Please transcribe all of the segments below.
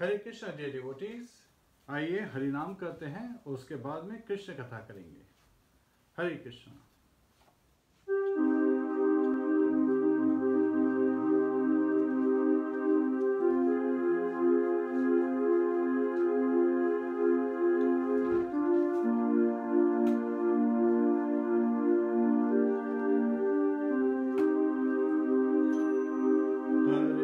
हरे Krishna dear devotees, आइए हरि नाम करते हैं और उसके बाद में कृष्ण कथा करेंगे। हरे कृष्णा। Hare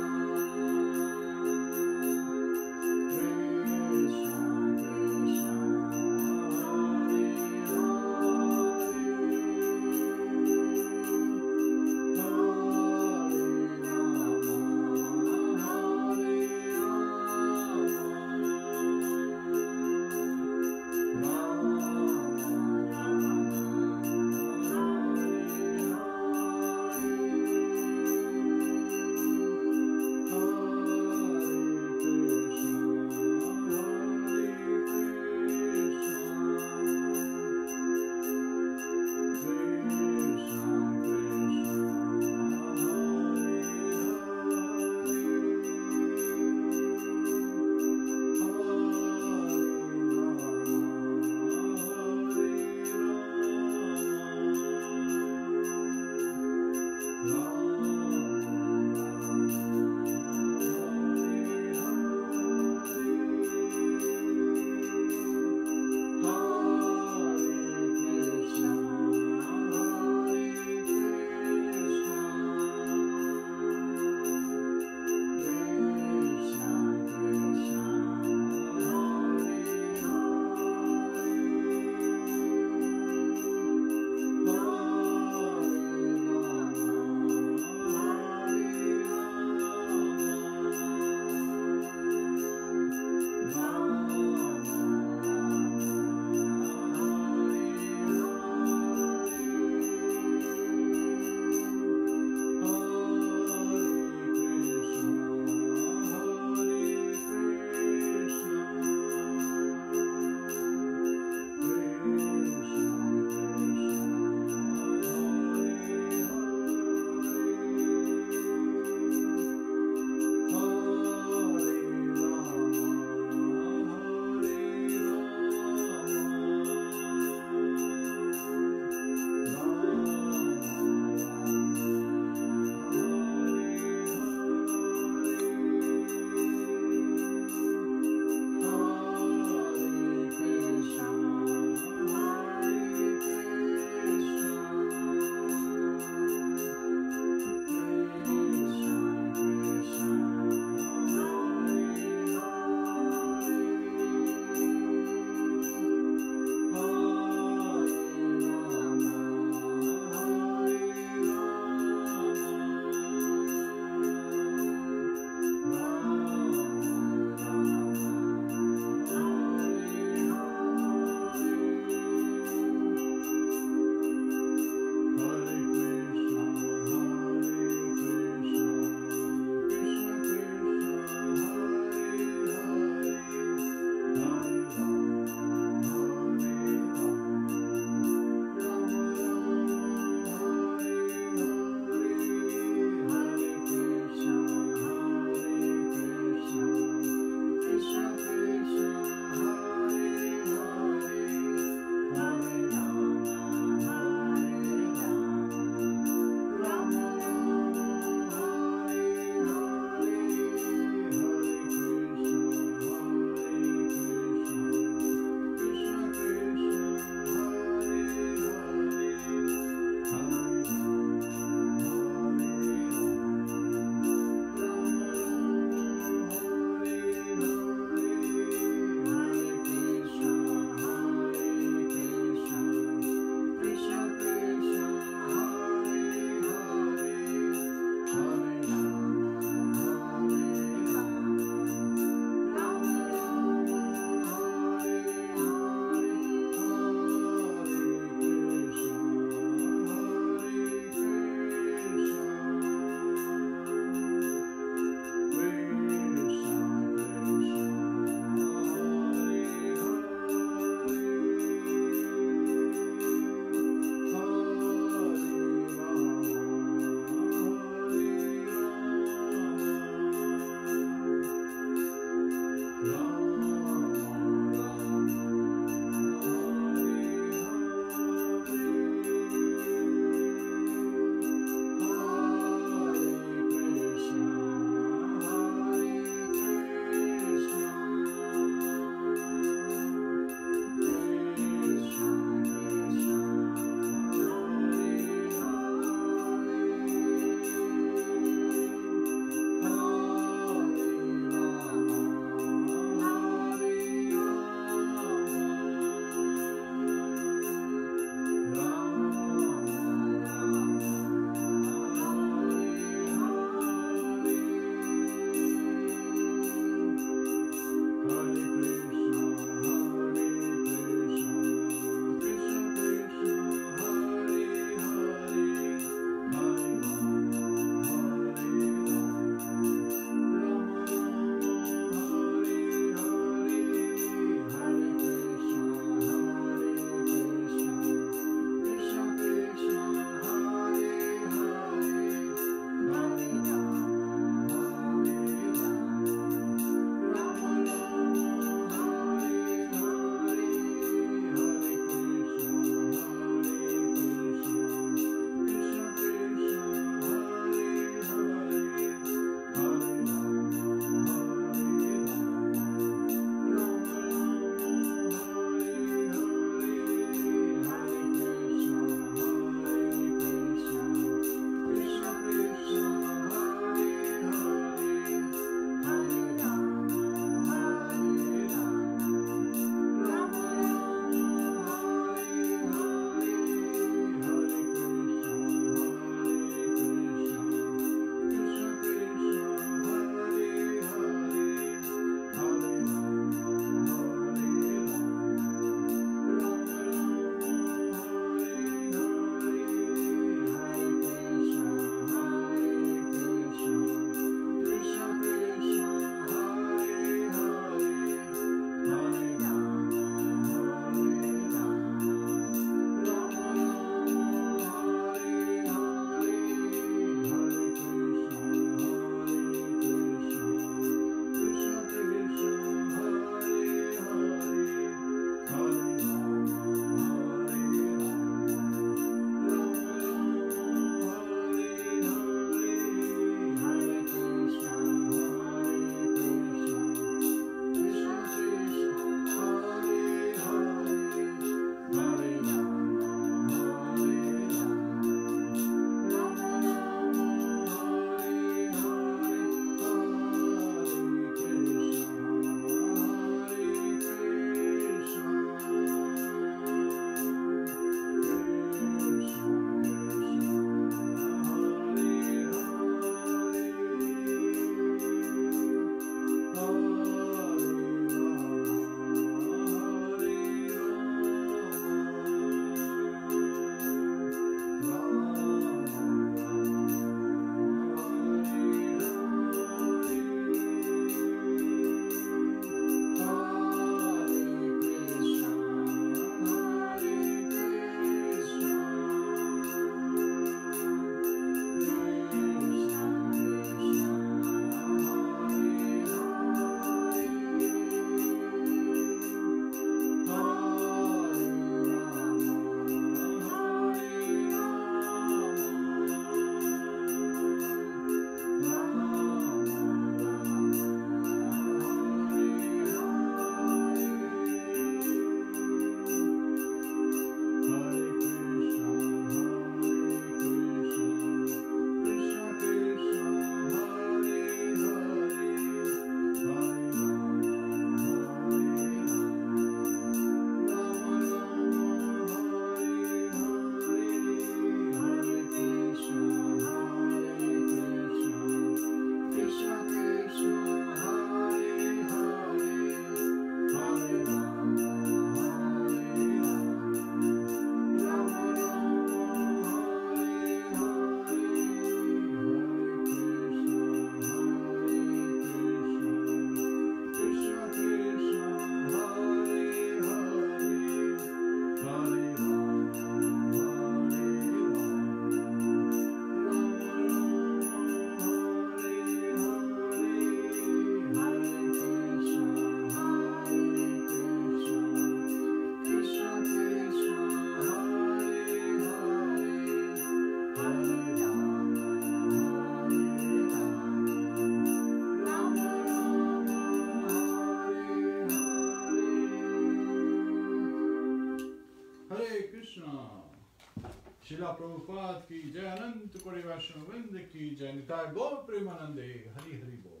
शिला प्रभुपाद की जय, अनंत कोटि वैष्णव वृंद की जय, निताय गौर प्रेमानंदे, हरि हरि बोल।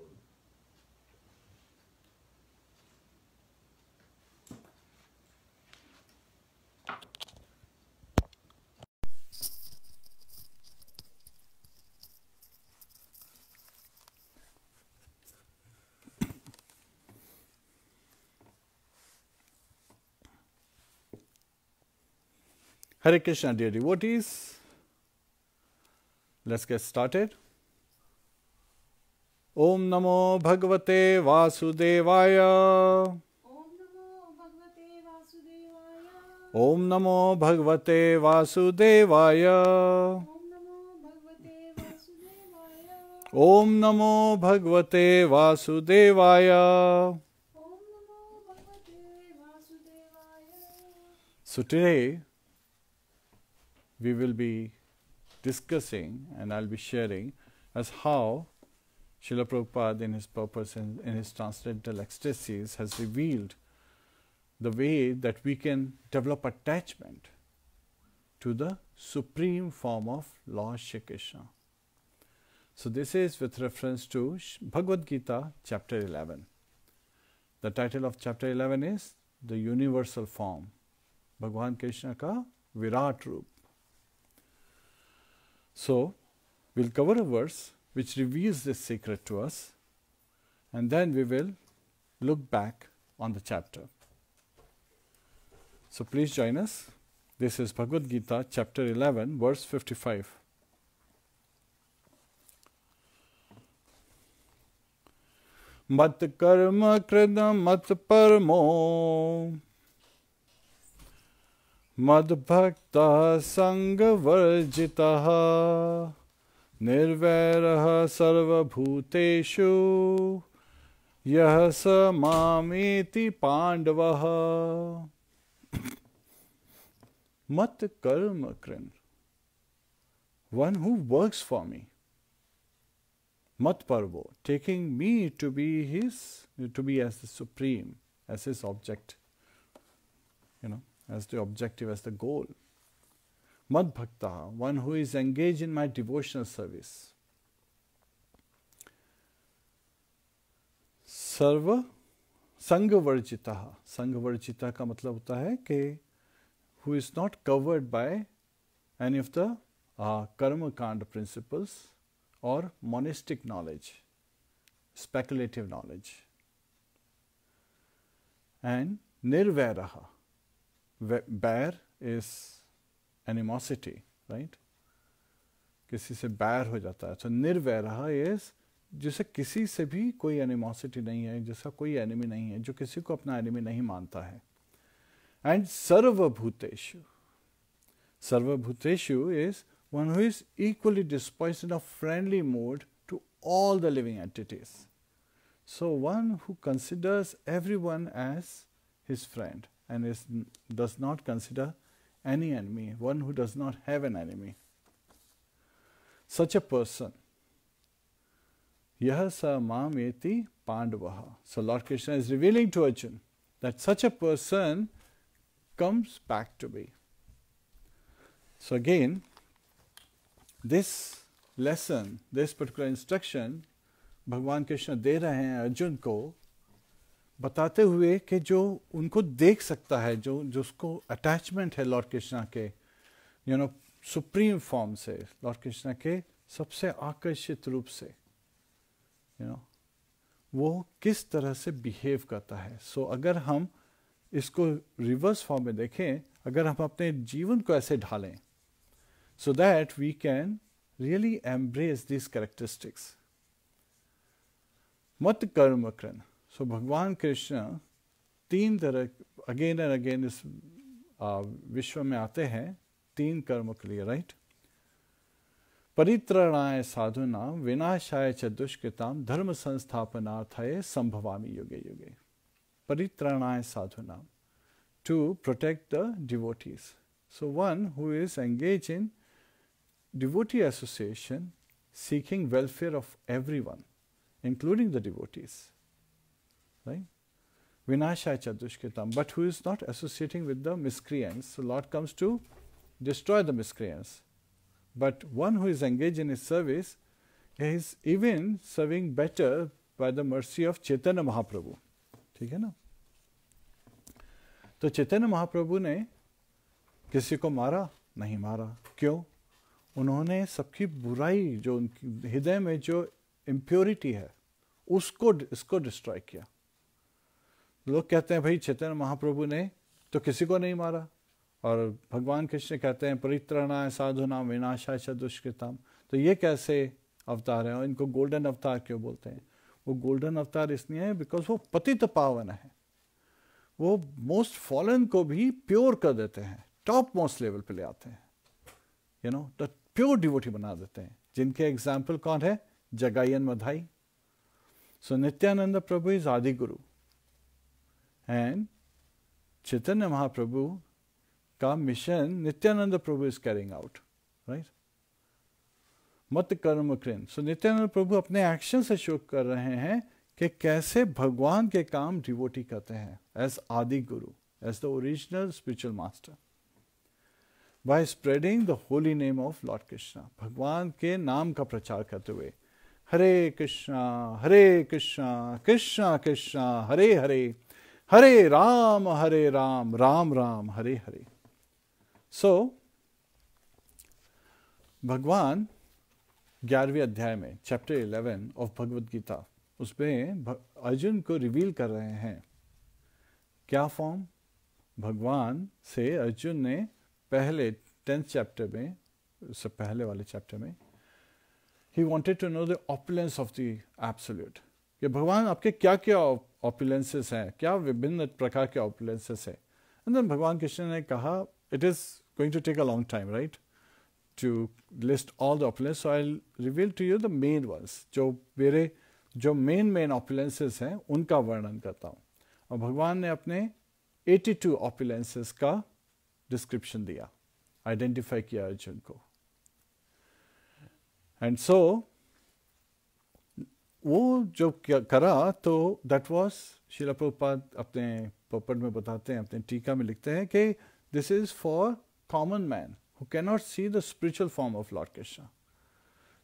Hare Krishna, dear devotees. Let's get started. Om Namo Bhagavate Vasudevaya. Om Namo Bhagavate Vasudevaya. Om Namo Bhagavate Vasudevaya. So today we will be discussing and I'll be sharing as how Srila Prabhupada in his purpose and in his transcendental ecstasies has revealed the way that we can develop attachment to the supreme form of Lord Shri Krishna. So this is with reference to Bhagavad Gita chapter 11. The title of chapter 11 is The Universal Form, Bhagwan Krishna ka Virat Roop. So, we'll cover a verse which reveals this secret to us, and then we will look back on the chapter. So, please join us. This is Bhagavad Gita, chapter 11, verse 55. Mat karma kridam mat parmo Mad bhakta sanga varjitaha nirvairaha sarva bhuteshu yah sa mameti pandavaha. Mat karma krin, one who works for me. Mat parvo, taking me to be his, to be as the supreme, as his object, as the objective, as the goal. Mad bhakta, one who is engaged in my devotional service. Sarva sanga varjitaha. Sanga varjita का मतलब होता है कि who is not covered by any of the karma kanda principles or monistic knowledge, speculative knowledge. And nirvairaha. Vair is animosity, right? किसी से बैर हो जाता है. So निर्वैरः is जिसे किसी से भी कोई animosity नहीं है, जिसका कोई enemy नहीं है, जो किसी को अपना enemy नहीं मानता है. And sarvabhuteshu. Sarvabhuteshu is one who is equally disposed in a friendly mood to all the living entities. So one who considers everyone as his friend and does not consider any enemy, one who does not have an enemy. Such a person, yah sa mameti pandavaha. So Lord Krishna is revealing to Arjuna that such a person comes back to me. So again, this lesson, this particular instruction, भगवान कृष्ण दे रहे हैं अर्जुन को, बताते हुए कि जो उनको देख सकता है, जो उसको अटैचमेंट है लॉर्ड कृष्णा के सुप्रीम फॉर्म से, लॉर्ड कृष्णा के सबसे आकर्षित रूप से, वो किस तरह से बिहेव करता है. सो अगर हम इसको रिवर्स फॉर्म में देखें, अगर हम अपने जीवन को ऐसे ढालें, so that we can really embrace these characteristics. Mat karma kran. So भगवान कृष्ण तीन तरह अगेन एंड अगेन इस विश्व में आते हैं तीन कर्म के लिए, राइट? परित्राणाय साधुना विनाशाय च दुष्कृताम धर्म संस्थापनार्थाय संभवामि युगे युगे. परित्राणाय sadhuna, to protect the devotees. So one who is engaged in devotee association, seeking welfare of everyone, including the devotees, right? Vinashaya cha dushkritam, but who is not associating with the miscreants. So Lord comes to destroy the miscreants. but one who is engaged in his service is even serving better by the mercy of Chaitanya Mahaprabhu. ठीक है ना? तो चैतन्य महाप्रभु ने किसी को मारा नहीं मारा. क्यों? उन्होंने सबकी बुराई, जो उनकी हृदय में जो इम्प्योरिटी है, इसको डिस्ट्रॉय किया. लोग कहते हैं भाई चैतन्य महाप्रभु ने तो किसी को नहीं मारा, और भगवान कृष्ण कहते हैं परित्राणाय साधुनाम विनाशाय च दुष्कृताम. तो ये कैसे अवतार है, और इनको गोल्डन अवतार क्यों बोलते हैं? वो गोल्डन अवतार इसलिए है बिकॉज वो पतित पावन है. वो मोस्ट फॉलन को भी प्योर कर देते हैं, टॉप मोस्ट लेवल पे ले आते हैं. You know, the pure devotee बना देते हैं. जिनके एग्जाम्पल कौन है? जगायन मधाई. सो नित्यानंद प्रभु इज आदि गुरु, एंड चैतन्य महाप्रभु का mission Nityanand Prabhu is carrying out, right? मत कर्म कृन. सो नित्यानंद प्रभु अपने एक्शन से शो कर रहे हैं कि कैसे भगवान के काम डिवोटी करते हैं as Adi Guru, as the original spiritual master, by spreading the holy name of Lord Krishna. भगवान के नाम का प्रचार करते हुए हरे कृष्णा कृष्णा कृष्णा हरे हरे, हरे राम राम राम हरे हरे. सो भगवान 11वें अध्याय में चैप्टर 11 ऑफ भगवद गीता, उसमें अर्जुन को रिवील कर रहे हैं क्या फॉर्म. भगवान से अर्जुन ने पहले 10th चैप्टर में, उससे पहले वाले चैप्टर में, he wanted to know the opulence of the absolute, कि भगवान आपके क्या क्या ऑपुलेंसेस हैं, क्या विभिन्न प्रकार के ऑपुलेंसेस हैं. एंड देन भगवान कृष्ण ने कहा it is going to take a long time, right, to list all the opulences, so I'll reveal to you the main ones. जो मेरे जो main opulences हैं उनका वर्णन करता हूँ. और भगवान ने अपने 82 opulences का डिस्क्रिप्शन दिया, आइडेंटिफाई किया अर्जुन को. एंड सो वो जो करा तो दैट वाज, श्रील प्रभुपाद अपने पॉपट में बताते हैं, अपने टीका में लिखते हैं कि this is for common man who cannot see the spiritual form of Lord Krishna.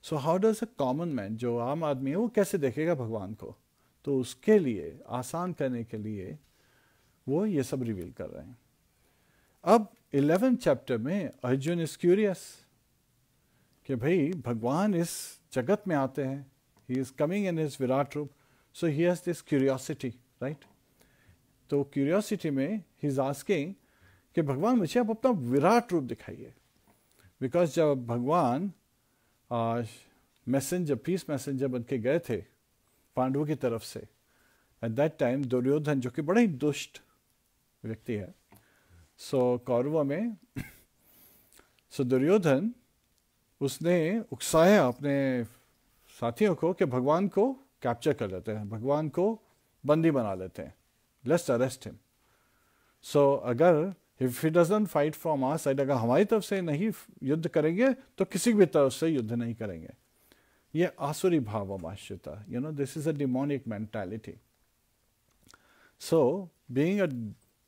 So how does a common man, जो आम आदमी है, वो कैसे देखेगा भगवान को? तो उसके लिए, आसान करने के लिए वो ये सब रिवील कर रहे हैं. अब 11th चैप्टर में अर्जुन इज क्यूरियस कि भाई भगवान इस जगत में आते हैं, he is coming in his विराट रूप, so he has this curiosity, right? तो क्यूरियोसिटी में ही इज आस्किंग कि भगवान मुझे आप अपना विराट रूप दिखाइए. बिकॉज जब भगवान मैसेंजर, पीस मैसेंजर बन के गए थे पांडवों की तरफ से, एट दैट टाइम दुर्योधन, जो कि बड़ा ही दुष्ट व्यक्ति है, सो कौरवों में, सो दुर्योधन उसने उकसाया अपने साथियों को कि भगवान को कैप्चर कर लेते हैं, भगवान को बंदी बना लेते हैं, लेट्स अरेस्ट हिम. सो अगर If he doesn't fight from our side, अगर हमारी तरफ से नहीं युद्ध करेंगे तो किसी भी तरफ से युद्ध नहीं करेंगे. ये आसुरी भावमाश्रिता, you know, this is a demonic mentality. So being a,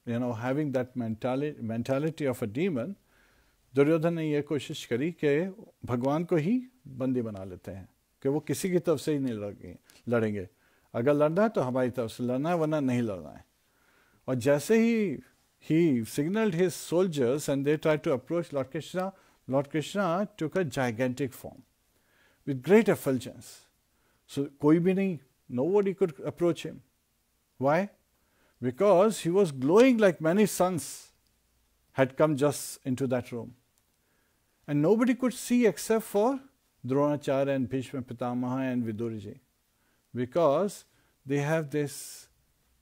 you know, having that mentality of a demon, Duryodhan ने ये कोशिश करी कि भगवान को ही बंदी बना लेते हैं, कि वो किसी की तरफ से ही नहीं लड़ेंगे. अगर लड़ना है तो हमारी तरफ से लड़ना है, वरना नहीं लड़ना है. और जैसे ही he signaled his soldiers and they tried to approach Lord Krishna, Lord Krishna took a gigantic form with great effulgence. So koi bhi nahi, nobody could approach him. Why? Because he was glowing like many suns had come just into that room. And nobody could see except for Dronacharya and Bhishma Pitamaha and Vidurji. Because they have this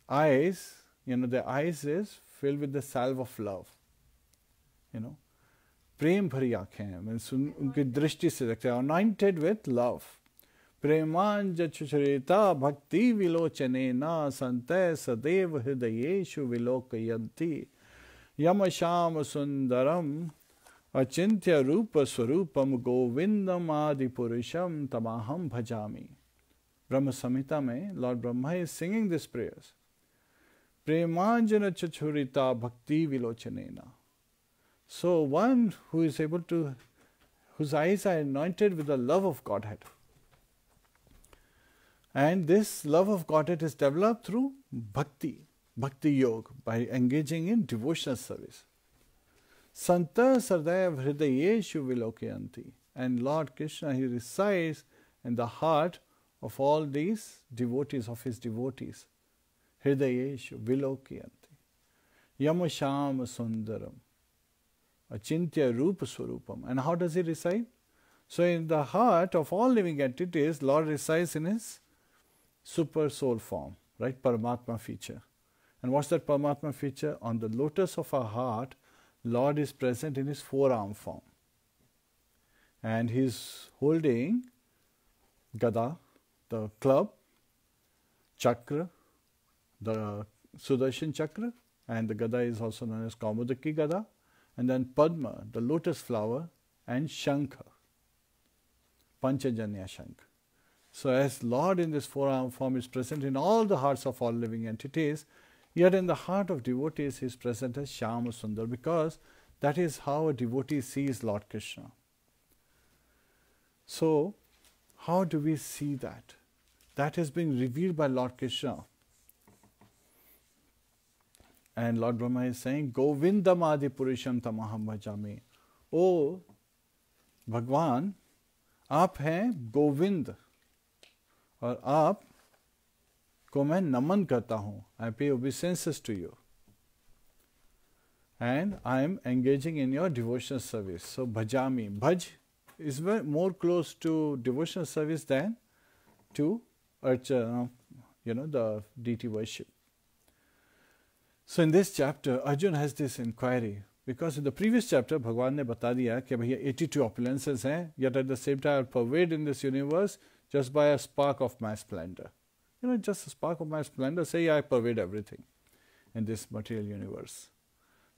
eyes, you know, their eyes is filled with the salve of love, you know, प्रेम भरी आंखें हैं, उनकी दृष्टि से देखते हैं, anointed with love. प्रेमांजचुचरिता भक्ति विलोचनेना संतय सदैव हृदयेषु विलोकयन्ति यम श्याम सुंदरम अचिंत्य रूप स्वरूपम गोविंदम आदि पुरुषम तमाहम भजामि. ब्रह्म संहिता में Lord Brahma is singing this prayers. Premanjana chachurita bhakti vilochanena. So one who is able to, whose eyes are anointed with the love of Godhead. And this love of Godhead is developed through bhakti, bhakti yoga, by engaging in devotional service. Santa Sardaiv Hridayeshu Vilokayanti. And Lord Krishna, he resides in the heart of all these devotees, of his devotees. Hridayeshu Vilokayanti. Yamasham Sundaram. Achintya Rupa Swarupam. And how does he reside? So in the heart of all living entities, Lord resides in his super soul form, right? Paramatma feature. And what's that Paramatma feature? On the lotus of our heart, Lord is present in his forearm form. And he's holding Gada, the club, Chakra, the Sudarshan Chakra, and the Gada is also known as Kaumudaki Gada, and then Padma, the lotus flower, and Shankha, Panchajanya Shankha. So as Lord in this forearm form is present in all the hearts of all living entities, yet in the heart of devotees he is present as Shyama Sundar, because that is how a devotee sees Lord Krishna. So how do we see that? That is being revealed by Lord Krishna. And Lord Brahma is saying, Govindam Adi Purusham Tamaham Bhajami. O Bhagwan, आप हैं गोविंद और आप को मैं नमन करता हूँ. I pay obeisances to you. And I am engaging in your devotional service. So bhajami. Bhaj is more close to devotional service than to archana, the deity worship. So in this chapter, Arjuna has this inquiry, because in the previous chapter, Bhagwan ne bata diya कि भैया 82 opulences हैं, yet at the same time pervade in this universe just by a spark of my splendor. Just a spark of my splendor, say I pervade everything in this material universe.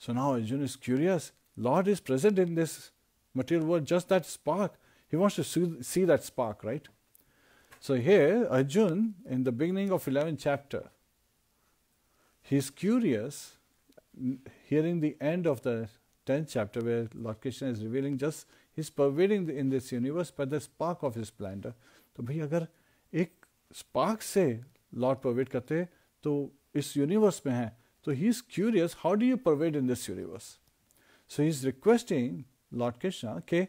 So now Arjuna is curious. Lord is present in this material world, just that spark. He wants to see that spark, right? So here, Arjuna, in the beginning of 11th chapter, he is curious, hearing the end of the 10th chapter where Lord Krishna is revealing just, he is pervading in this universe by the spark of his splendor. तो भाई अगर एक spark से Lord pervade करते तो इस universe में है, तो he is curious, how do you pervade in this universe? So he is requesting Lord Krishna कि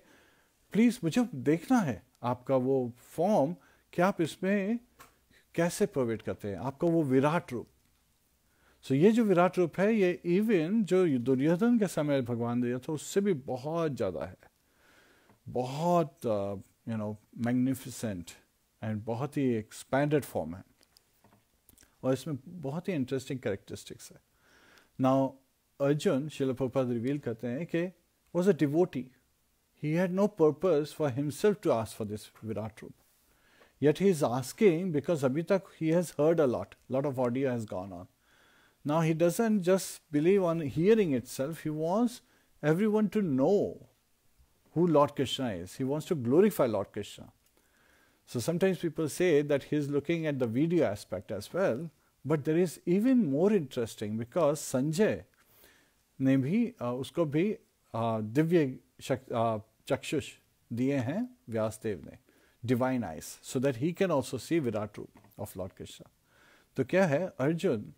प्लीज मुझे देखना है आपका वो फॉर्म कि आप इसमें कैसे प्रवेश करते हैं, आपका वो विराट रूप. सो ये जो विराट रूप है ये इवन जो दुर्योधन के समय भगवान दिया था उससे भी बहुत ज़्यादा है, बहुत मैग्निफिसेंट एंड बहुत ही एक्सपैंडेड फॉर्म है और इसमें बहुत ही इंटरेस्टिंग कैरेक्टरिस्टिक्स है. नाउ अर्जुन श्रील प्रभुपाद रिवील करते हैं कि was a devotee. He had no purpose for himself to ask for this Virat Rup. Yet he is asking because abhi tak he has heard a lot of audio has gone on. Now he doesn't just believe on hearing itself, he wants everyone to know who Lord Krishna is. He wants to glorify Lord Krishna. So sometimes people say that he is looking at the video aspect as well, but there is even more interesting because Sanjay ने भी उसको भी दिव्य चक्षुष दिए हैं व्यासदेव ने, divine eyes, so that he can also see Virat रूप of Lord Krishna. तो क्या है, अर्जुन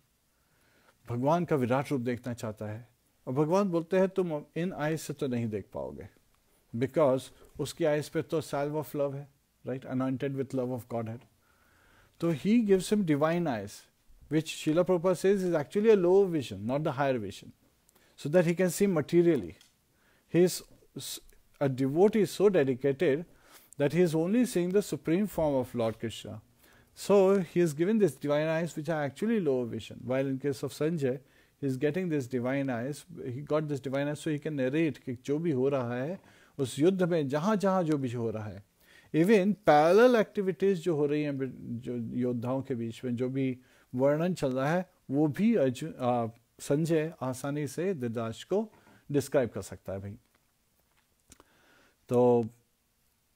भगवान का विराट रूप देखना चाहता है और भगवान बोलते हैं तुम इन आइज से तो नहीं देख पाओगे बिकॉज उसकी आइज पे तो साल्व ऑफ लव है, right, anointed with love of Godhead. तो he gives him divine eyes which Srila Prabhupada says is actually a lower vision, not the higher vision, so that he can see materially. A devotee is so dedicated that he is only seeing the supreme form of Lord Krishna. So he is given this divine eyes which are actually lower vision, while in case of Sanjay, he is getting this divine eyes, he got this divine eyes so he can narrate कि जो भी हो रहा है उस युद्ध में जहाँ जहाँ जो भी हो रहा है, इवन पैरेलल एक्टिविटीज जो हो रही हैं जो योद्धाओं के बीच में जो भी वर्णन चल रहा है वो भी संजय आसानी से धृतराष्ट्र को डिस्क्राइब कर सकता है भाई. तो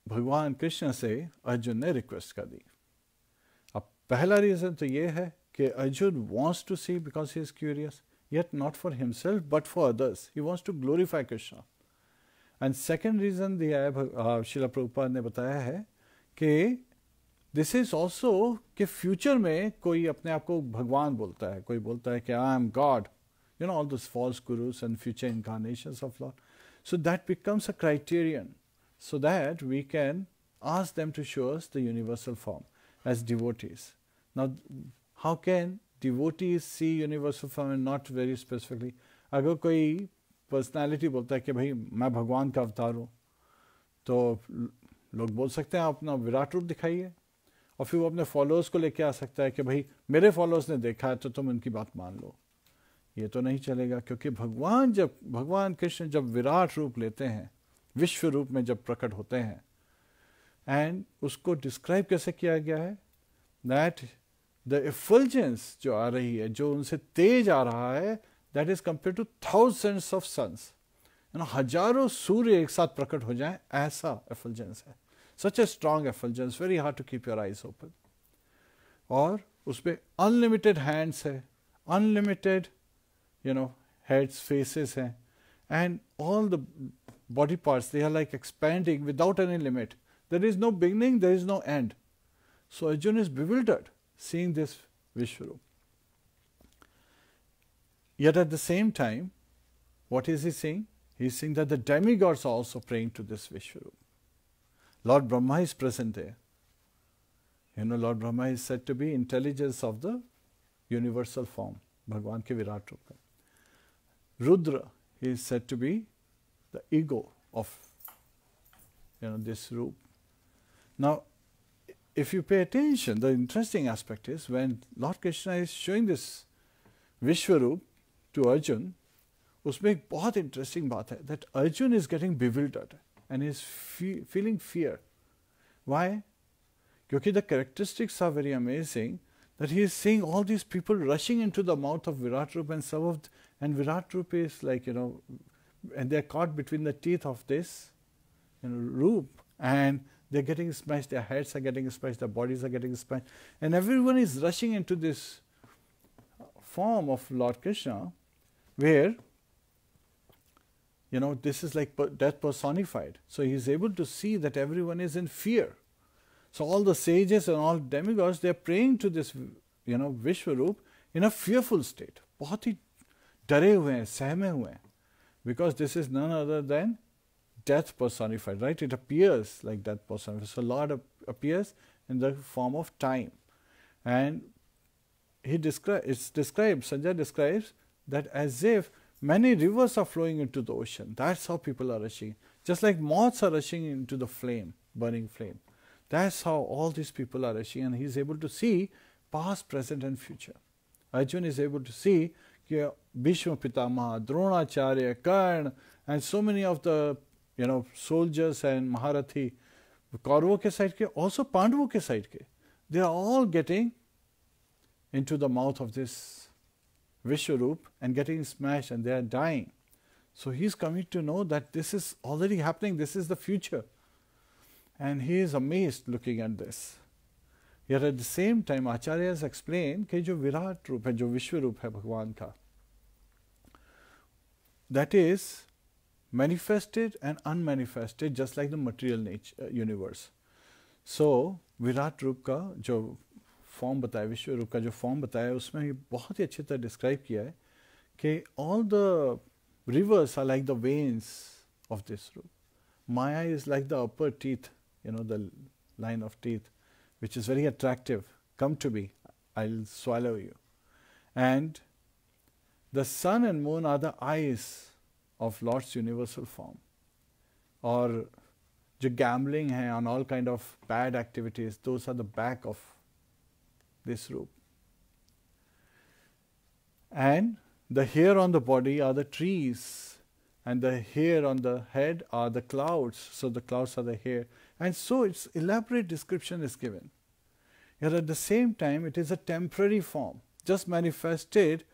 भगवान कृष्ण से अर्जुन ने रिक्वेस्ट कर दी. अब पहला रीजन तो ये है कि Arjun wants to see because he is curious, yet not for himself but for others. He wants to glorify Krishna. And second reason दिया है शिला प्रभुपाद ने बताया है कि दिस इज ऑल्सो कि फ्यूचर में कोई अपने आप को भगवान बोलता है, कोई बोलता है कि I am God, you know, all this false gurus and future incarnations of Lord. So that becomes a criterion so that we can ask them to show us the universal form as devotees. Now, how can devotees see universal form and not very specifically? अगर कोई personality बोलता है कि भाई मैं भगवान का अवतार हूँ, तो लोग बोल सकते हैं आप अपना विराट रूप दिखाइए, और फिर वो अपने फॉलोअर्स को लेके आ सकता है कि भाई मेरे फॉलोअर्स ने देखा है तो तुम उनकी बात मान लो. ये तो नहीं चलेगा, क्योंकि भगवान कृष्ण जब विराट रूप लेते हैं, विश्व रूप में जब प्रकट होते हैं, एंड उसको डिस्क्राइब कैसे किया गया है, दैट द एफल्जेंस जो आ रही है, जो उनसे तेज आ रहा है, that is compare to thousands of suns, you know, हजारों सूर्य एक साथ प्रकट हो जाएं, ऐसा एफल्जेंस है. Such a strong effulgence, very hard to keep your eyes open. और उसपे अनलिमिटेड हैंड्स है, unlimited you know heads, faces हैं, and all the body parts, they are like expanding without any limit. There is no beginning, there is no end. So Arjuna is bewildered seeing this Vishwarup. Yet at the same time, what is he saying? He is saying that the demigods are also praying to this Vishwarup. Lord Brahma is present there. You know, Lord Brahma is said to be intelligence of the universal form, Bhagwan ke Virat Rupa. Rudra, he is said to be the ego of, you know, this roop. Now, if you pay attention, the interesting aspect is when Lord Krishna is showing this Vishwarup to Arjun, उसमें एक बहुत interesting बात है, that Arjun is getting bewildered and is feeling fear. Why? क्योंकि the characteristics are very amazing, that he is seeing all these people rushing into the mouth of Virat Rup, and some of and Virat Rup is like, you know, and they're caught between the teeth of this, you know, Rup, and they're getting smashed, their heads are getting smashed, their bodies are getting smashed, and everyone is rushing into this form of Lord Krishna, where, you know, this is like death personified. So he is able to see that everyone is in fear. So all the sages and all demigods, they are praying to this, you know, Vishwarup in a fearful state. बहुत ही डरे हुए हैं, सहमे हुए हैं, because this is none other than death personified, right? It appears like death personified. So Lord appears in the form of time, and Sanjay describes that as if many rivers are flowing into the ocean. That's how people are rushing, just like moths are rushing into the flame, burning flame. That's how all these people are rushing, and he is able to see past, present and future. Arjuna is able to see Bhishma Pitamaha, Dronacharya, Karna, and so many of the, you know, soldiers and Maharathi, Kaurava ke side ke, also Pandava ke side ke, they are all getting into the mouth of this Vishwarup and getting smashed, and they are dying. So he is coming to know that this is already happening, this is the future. And he is amazed looking at this. Yet at the same time, Acharyas explain कि जो विराट रूप है, जो विश्व रूप है भगवान का, that is manifested and unmanifested, just like the material nature universe. So Virat रूप का जो फॉर्म बताया, विश्व रूप का जो फॉर्म बताया, उसमें ये बहुत ही अच्छी तरह डिस्क्राइब किया है कि all the rivers are like the veins of this roop. Maya is like the upper teeth, you know, the line of teeth, which is very attractive. Come to me, I'll swallow you. And the sun and moon are the eyes of Lord's universal form. Or जो gambling है and all kind of bad activities, those are the back of this roop. And the hair on the body are the trees, and the hair on the head are the clouds. So the clouds are the hair. And so its elaborate description is given. Yet at the same time, it is a temporary form, just manifested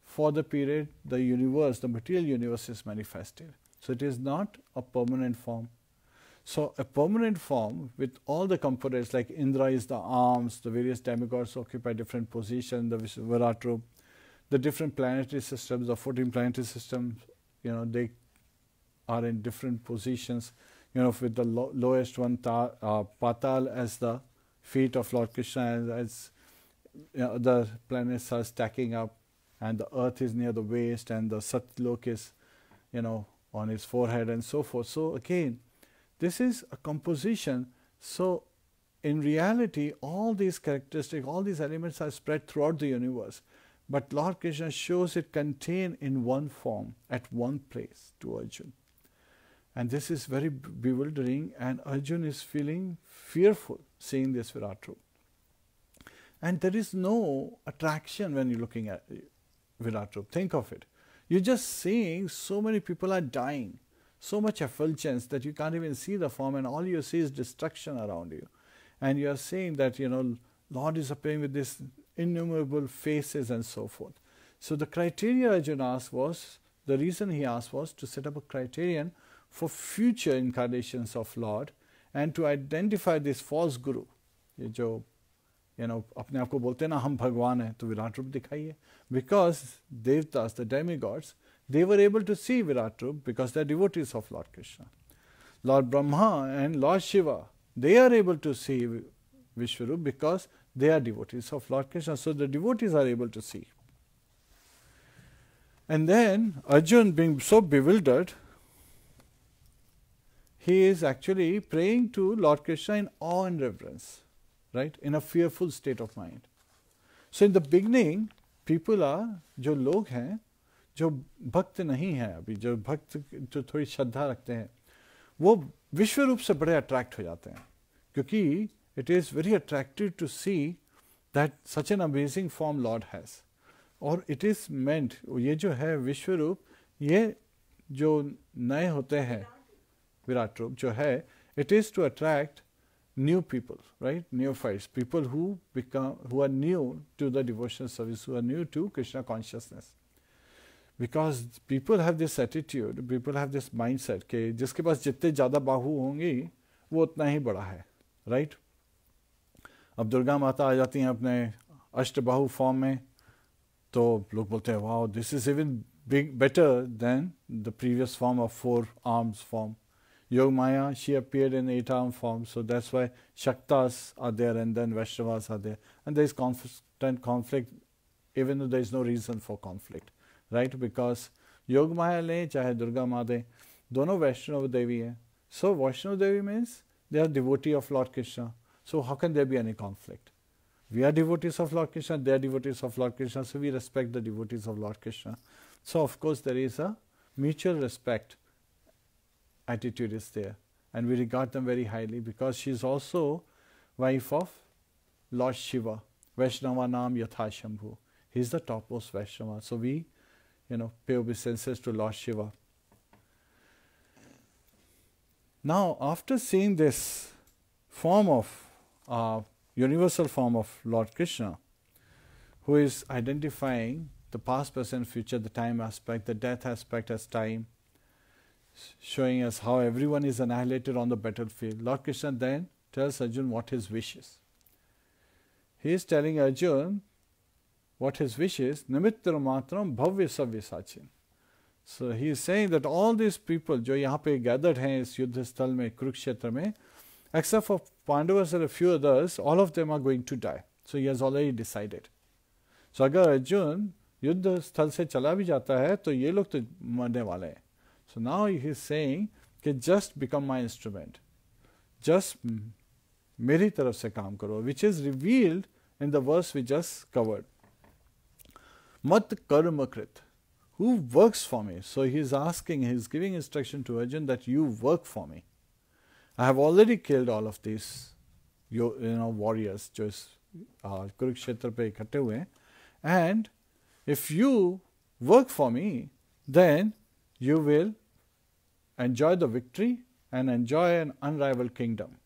for the period the universe, the material universe is manifested. So it is not a permanent form. So a permanent form with all the components, like Indra is the arms, the various demigods occupy different positions, the Virat Rup, the different planetary systems, the 14 planetary systems, you know, they are in different positions, with the lowest one, Patal, as the feet of Lord Krishna, and as the planets are stacking up, and the earth is near the waist, and the Satlok is, on his forehead, and so forth. So again, this is a composition. So in reality, all these characteristics, all these elements are spread throughout the universe. But Lord Krishna shows it contained in one form, at one place, to Arjuna. And this is very bewildering, and Arjuna is feeling fearful seeing this Virat Rup. And there is no attraction when you're looking at Virat Rup. Think of it. You're just seeing so many people are dying, so much effulgence that you can't even see the form, and all you see is destruction around you. And you are seeing that, Lord is appearing with these innumerable faces and so forth. So the criteria Arjuna asked was, the reason he asked was to set up a criterion for future incarnations of Lord and to identify this false guru. ये जो अपने आप को बोलते हैं ना हम भगवान हैं, तो विराट रूप दिखाइए. Because Devtas, the demigods, they were able to see Virat Rup because they are devotees of Lord Krishna. Lord Brahma and Lord Shiva, they are able to see Vishwarup because they are devotees of Lord Krishna. So the devotees are able to see. And then Arjuna, being so bewildered, he is actually praying to Lord Krishna in awe and reverence, right? In a fearful state of mind. So in the beginning, people are, जो लोग हैं, जो भक्त नहीं हैं अभी, जो भक्त जो थोड़ी श्रद्धा रखते हैं, वो विश्व रूप से बड़े अट्रैक्ट हो जाते हैं, क्योंकि it is very attractive to see that such an amazing form Lord has. और it is meant, ये जो है विश्व रूप, ये जो नए होते हैं विराट रूप जो है, it is to attract new people, right? Neophytes, people who are new to the devotional service, who are new to Krishna consciousness. Because people have this attitude, people have this mindset कि जिसके पास जितने ज़्यादा बाहु होंगी वो उतना ही बड़ा है, right? अब दुर्गा माता आ जाती हैं अपने अष्टबाहु फॉर्म में, तो लोग बोलते हैं wow, this is even better than the previous form of 4 arms form. Yog Maya, she appeared in 8-arm form, so that's why Shaktas are there and then Vaishnavas are there. And there is constant conflict, even though there is no reason for conflict, right? Because Yog Maya le, chahe Durga Ma de, dono Vaishnava Devi hai. So Vaishnava Devi means they are devotee of Lord Krishna. So how can there be any conflict? We are devotees of Lord Krishna, they are devotees of Lord Krishna, so we respect the devotees of Lord Krishna. So of course there is a mutual respect attitude is there, and we regard them very highly because she is also wife of Lord Shiva, Vaishnava Nam Yatha Shambhu. He is the topmost Vaishnava, so we pay obeisances to Lord Shiva. Now after seeing this form of universal form of Lord Krishna, who is identifying the past, present, future, the time aspect, the death aspect as time, showing us how everyone is annihilated on the battlefield, Lord Krishna then tells Arjuna what his wish is. He is telling Arjuna what his wish is, Nimittara Matram Bhavya Savya Sachin. So he is saying that all these people जो यहाँ पे gathered हैं इस युद्ध स्थल में, कुरुक्षेत्र में, except for Pandavas and a few others, all of them are going to die. So he has already decided. So अगर अर्जुन युद्ध स्थल से चला भी जाता है तो ये लोग तो मरने वाले हैं. So now he is saying कि just become my instrument. Just मेरी तरफ से काम करो, which is revealed in the verse we just covered. Mat karma krit. Who works for me? So he is asking, he is giving instruction to Arjuna that you work for me. I have already killed all of these warriors जो इस कुरुक्षेत्र पे इकट्ठे हुए हैं, and if you work for me, then you will enjoy the victory and enjoy an unrivaled kingdom,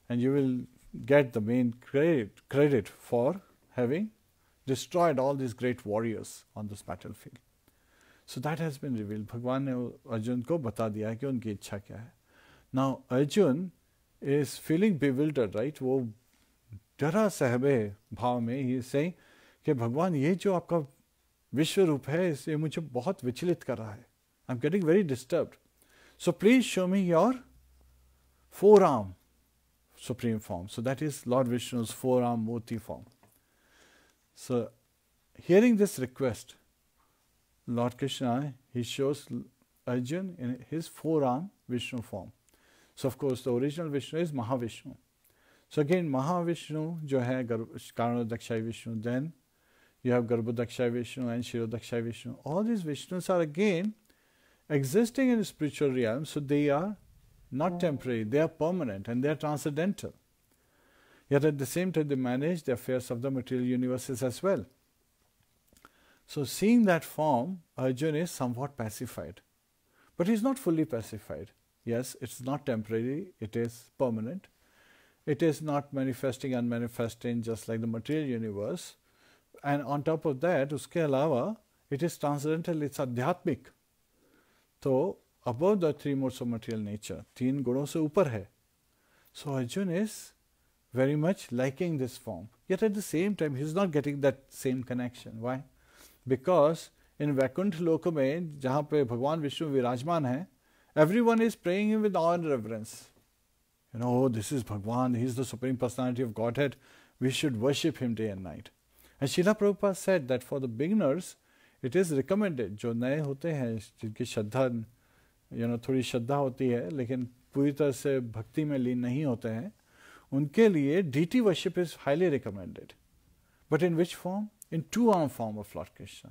and you will get the main credit for having destroyed all these great warriors on this battlefield. So that has been revealed. भगवान ने अर्जुन को बता दिया है कि उनकी इच्छा क्या है. Now Arjun is feeling bewildered, right? वो डरा सहमे भाव में he is saying कि भगवान ये जो आपका विश्व रूप है, ये मुझे बहुत विचलित कर रहा है. I'm getting very disturbed. So please show me your four-arm supreme form. So that is Lord Vishnu's four-arm Murti form. So hearing this request, Lord Krishna, he shows Arjun in his four-arm Vishnu form. So of course the original Vishnu is Mahavishnu. So again Mahavishnu jo hai Karanodakshai Vishnu, then you have Garbhodakshai Vishnu and Shirodakshai Vishnu. All these Vishnus are again existing in the spiritual realm, so they are not temporary, they are permanent and they are transcendental. Yet at the same time they manage the affairs of the material universes as well. So seeing that form, Arjuna is somewhat pacified. But he is not fully pacified. Yes, it's not temporary, it is permanent. It is not manifesting, unmanifesting, just like the material universe. And on top of that, uske alawa, it is transcendental, it's adhyatmic. So above the three modes of material nature, teen gunon se upar hai. So Arjuna is very much liking this form. Yet at the same time, he is not getting that same connection. Why? Because in Vaikuntha Loka mein, jahan pe Bhagwan Vishnu virajman hai, everyone is praying him with awe and reverence. You know, oh, this is Bhagwan, he is the Supreme Personality of Godhead, we should worship him day and night. And Srila Prabhupada said that for the beginners, it is recommended, जो नए होते हैं, जिनकी श्रद्धा, थोड़ी श्रद्धा होती है, लेकिन पूरी तरह से भक्ति में लीन नहीं होते हैं, उनके लिए deity worship is highly recommended. But in which form? In two-arm form of Lord Krishna.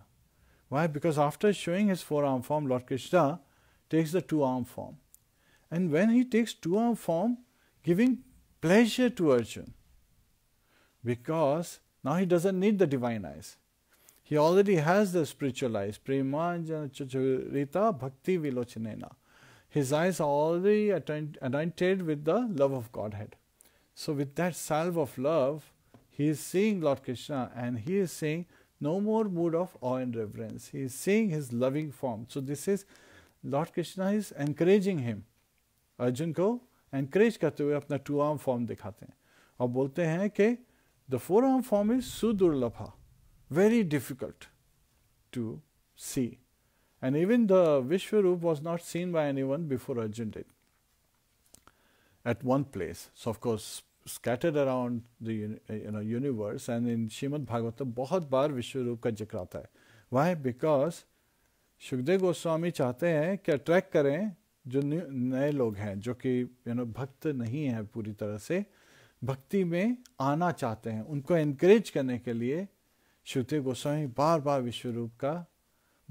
Why? Because after showing his four-arm form, Lord Krishna takes the two-arm form. And when he takes two-arm form, giving pleasure to Arjuna, because now he doesn't need the divine eyes. He already has the spiritual eyes. Premanjana Chacharita Bhakti Vilochanena. His eyes are already anointed with the love of Godhead. So with that salve of love, he is seeing Lord Krishna and he is seeing no more mood of awe and reverence. He is seeing his loving form. So this is, Lord Krishna is encouraging him. Arjun को encourage करते हुए अपना two-arm form दिखाते हैं और बोलते हैं कि the four-arm form is sudurlabha, very difficult to see. And even the Vishwarup was not seen by anyone before Arjun did at one place. So of course scattered around the universe, and in Srimad Bhagavatam बहुत बार विश्वरूप का जिक्र आता है. Why? Because Shukdev Goswami चाहते हैं कि attract करें जो नए लोग हैं, जो कि भक्त नहीं हैं पूरी तरह से, भक्ति में आना चाहते हैं, उनको एनकरेज करने के लिए शुकदेव गोस्वामी बार बार विश्वरूप का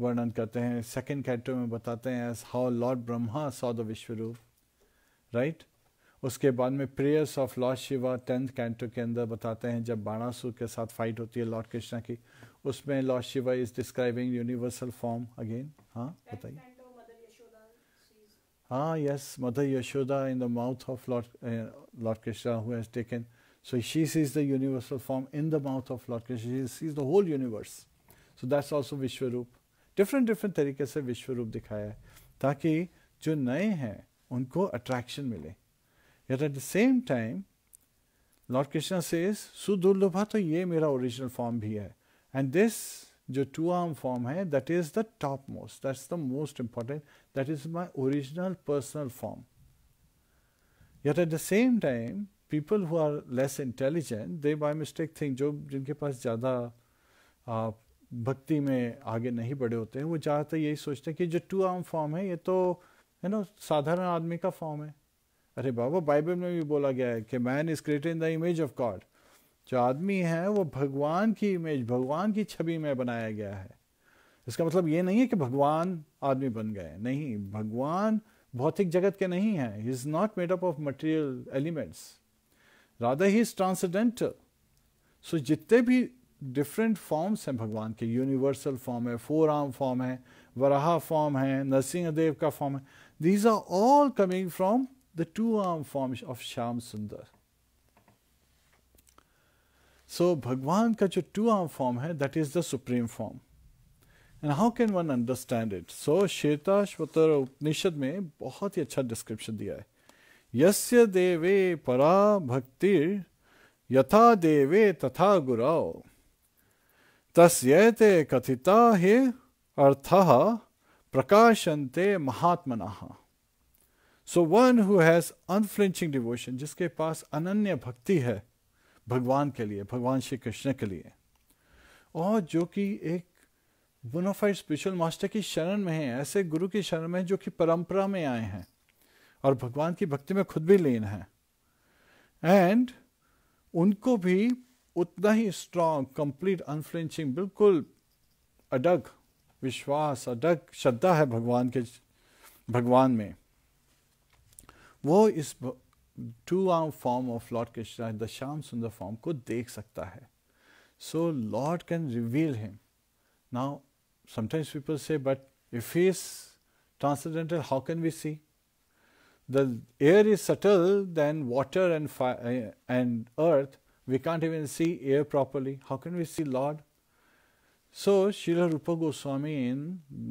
वर्णन करते हैं. सेकंड कैंटो में बताते हैं as how Lord Brahma saw the Vishwaroop, right. उसके बाद में prayers of Lord Shiva 10th canto के अंदर बताते हैं जब बाणासुर के साथ फाइट होती है लॉर्ड कृष्णा की, उसमें Lord Shiva is describing universal form again. हाँ बताइए. Ah, yes, Mother Yashoda in the mouth of Lord Krishna who has taken. So she sees the universal form in the mouth of Lord Krishna. She sees the whole universe. So that's also Vishwarup. Different तरीके से विश्वरूप दिखाया है ताकि जो नए हैं उनको attraction मिले. Yet at the same time, Lord Krishna says, Sudurlabha तो ये मेरा original form भी है. And this जो two-arm form है, that is the topmost, that's the most important, that is my original personal form. Yet at the same time, people who are less intelligent, they by mistake think, जो जिनके पास ज़्यादा भक्ति में आगे नहीं बढ़े होते हैं, वो ज़्यादातर यही सोचते हैं कि जो two-arm form है ये तो साधारण आदमी का फॉर्म है. अरे बाबा, बाइबल में भी बोला गया है कि man is created in the image of God. जो आदमी है वो भगवान की इमेज, भगवान की छवि में बनाया गया है. इसका मतलब ये नहीं है कि भगवान आदमी बन गए, नहीं. भगवान भौतिक जगत के नहीं है. He is not made up of material elements, rather he is transcendental. So जितने भी डिफरेंट फॉर्म्स हैं भगवान के, यूनिवर्सल फॉर्म है, फोर-आर्म फॉर्म है, वराहा फॉर्म है, नरसिंहदेव का फॉर्म है, these are all coming from the two-arm form of Shyam Sundar. So Bhagwan ka jo two-arm form hai, that is the supreme form. And how can one understand it? So Shvetashvatara Upanishad में बहुत ही अच्छा description दिया है. यस्य देवे परा भक्तिर यथा देवे तथा गुरौ तस्येते कथिता हि अर्थः प्रकाशन्ते महात्मनः. So one who has unflinching devotion, जिसके पास अनन्य भक्ति है भगवान के लिए, भगवान श्री कृष्ण के लिए, और जो कि एक बोनाफाइड स्पिरिचुअल मास्टर की शरण में है, ऐसे गुरु की शरण में जो कि परंपरा में आए हैं और भगवान की भक्ति में खुद भी लीन है, एंड उनको भी उतना ही स्ट्रांग, कंप्लीट, अनफ्लिंचिंग, बिल्कुल अडग विश्वास, अडग श्रद्धा है भगवान में, वो इस two arm form of Lord Krishna, the Shyam Sundar form को देख सकता है. So Lord can reveal him. Now sometimes people say, but if he is transcendental, how can we see? The air is subtle than water and fire and earth. We can't even see air properly. How can we see Lord? So Srila Rupa Goswami in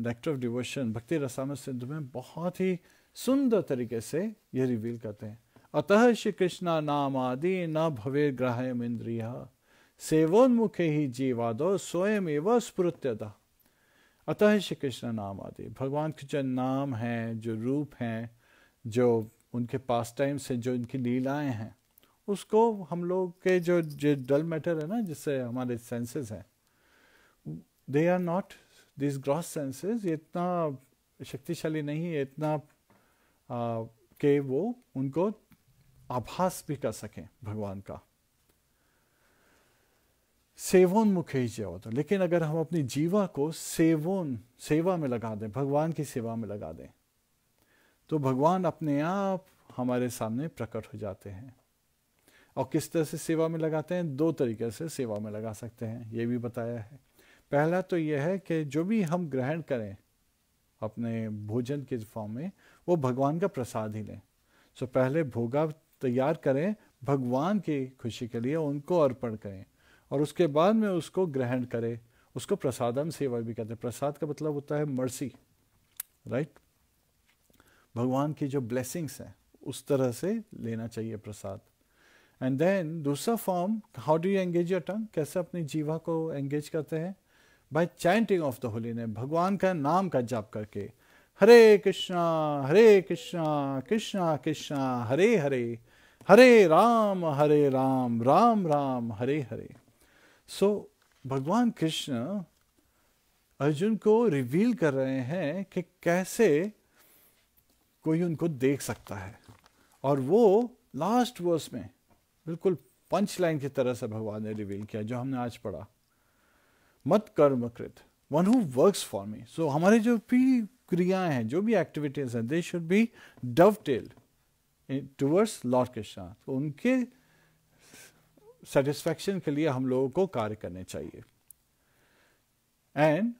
Nectar of Devotion, Bhakti Rasamrita Sindhu में बहुत ही सुंदर तरीके से ये reveal करते हैं. अतः श्री कृष्णा नाम आदि न भवे ग्राह्यम इंद्रिया, सेवोन्मुखे ही जीवादो स्वयं एव स्फुरत्यतः. अतः श्री कृष्ण नाम आदि, भगवान के जो नाम हैं, जो रूप हैं, जो उनके पास टाइम से जो उनकी लीलाएं हैं, उसको हम लोग के जो डल मैटर है ना, जिससे हमारे सेंसेस हैं, they are not this gross senses, ये इतना शक्तिशाली नहीं है, इतना कि वो उनको आभास भी कर सकें भगवान का. सेवोन्मुखे जीवा, लेकिन अगर हम अपनी जीवा को सेवा में लगा दें, भगवान की सेवा में लगा दें, तो भगवान अपने आप हमारे सामने प्रकट हो जाते हैं. और किस तरह से सेवा में लगाते हैं? दो तरीके से सेवा में लगा सकते हैं, ये भी बताया है. पहला तो यह है कि जो भी हम ग्रहण करें अपने भोजन के फॉर्म में, वो भगवान का प्रसाद ही लें. सो पहले भोगा तैयार करें भगवान की खुशी के लिए, उनको अर्पण करें, और उसके बाद में उसको ग्रहण करें. उसको प्रसादम सेवा भी कहते हैं. प्रसाद का मतलब होता है मर्सी, राइट? भगवान की जो ब्लेसिंग्स हैं उस तरह से लेना चाहिए प्रसाद. एंड देन दूसरा form, how do you engage your tongue, कैसे अपनी जीवा को एंगेज करते हैं? Bye chanting of the holy name, भगवान का नाम का जाप करके, हरे कृष्णा कृष्णा कृष्णा हरे हरे, हरे राम राम राम हरे हरे. सो भगवान कृष्ण अर्जुन को रिवील कर रहे हैं कि कैसे कोई उनको देख सकता है. और वो लास्ट वर्स में बिल्कुल पंच लाइन की तरह से भगवान ने रिवील किया, जो हमने आज पढ़ा, मत कर्म कृत, one who works for me. So हमारे जो भी क्रियाएं हैं, जो भी एक्टिविटीज हैं, they should be dovetailed towards Lord Krishna. तो उनके सेटिस्फैक्शन के लिए हम लोगों को कार्य करने चाहिए. एंड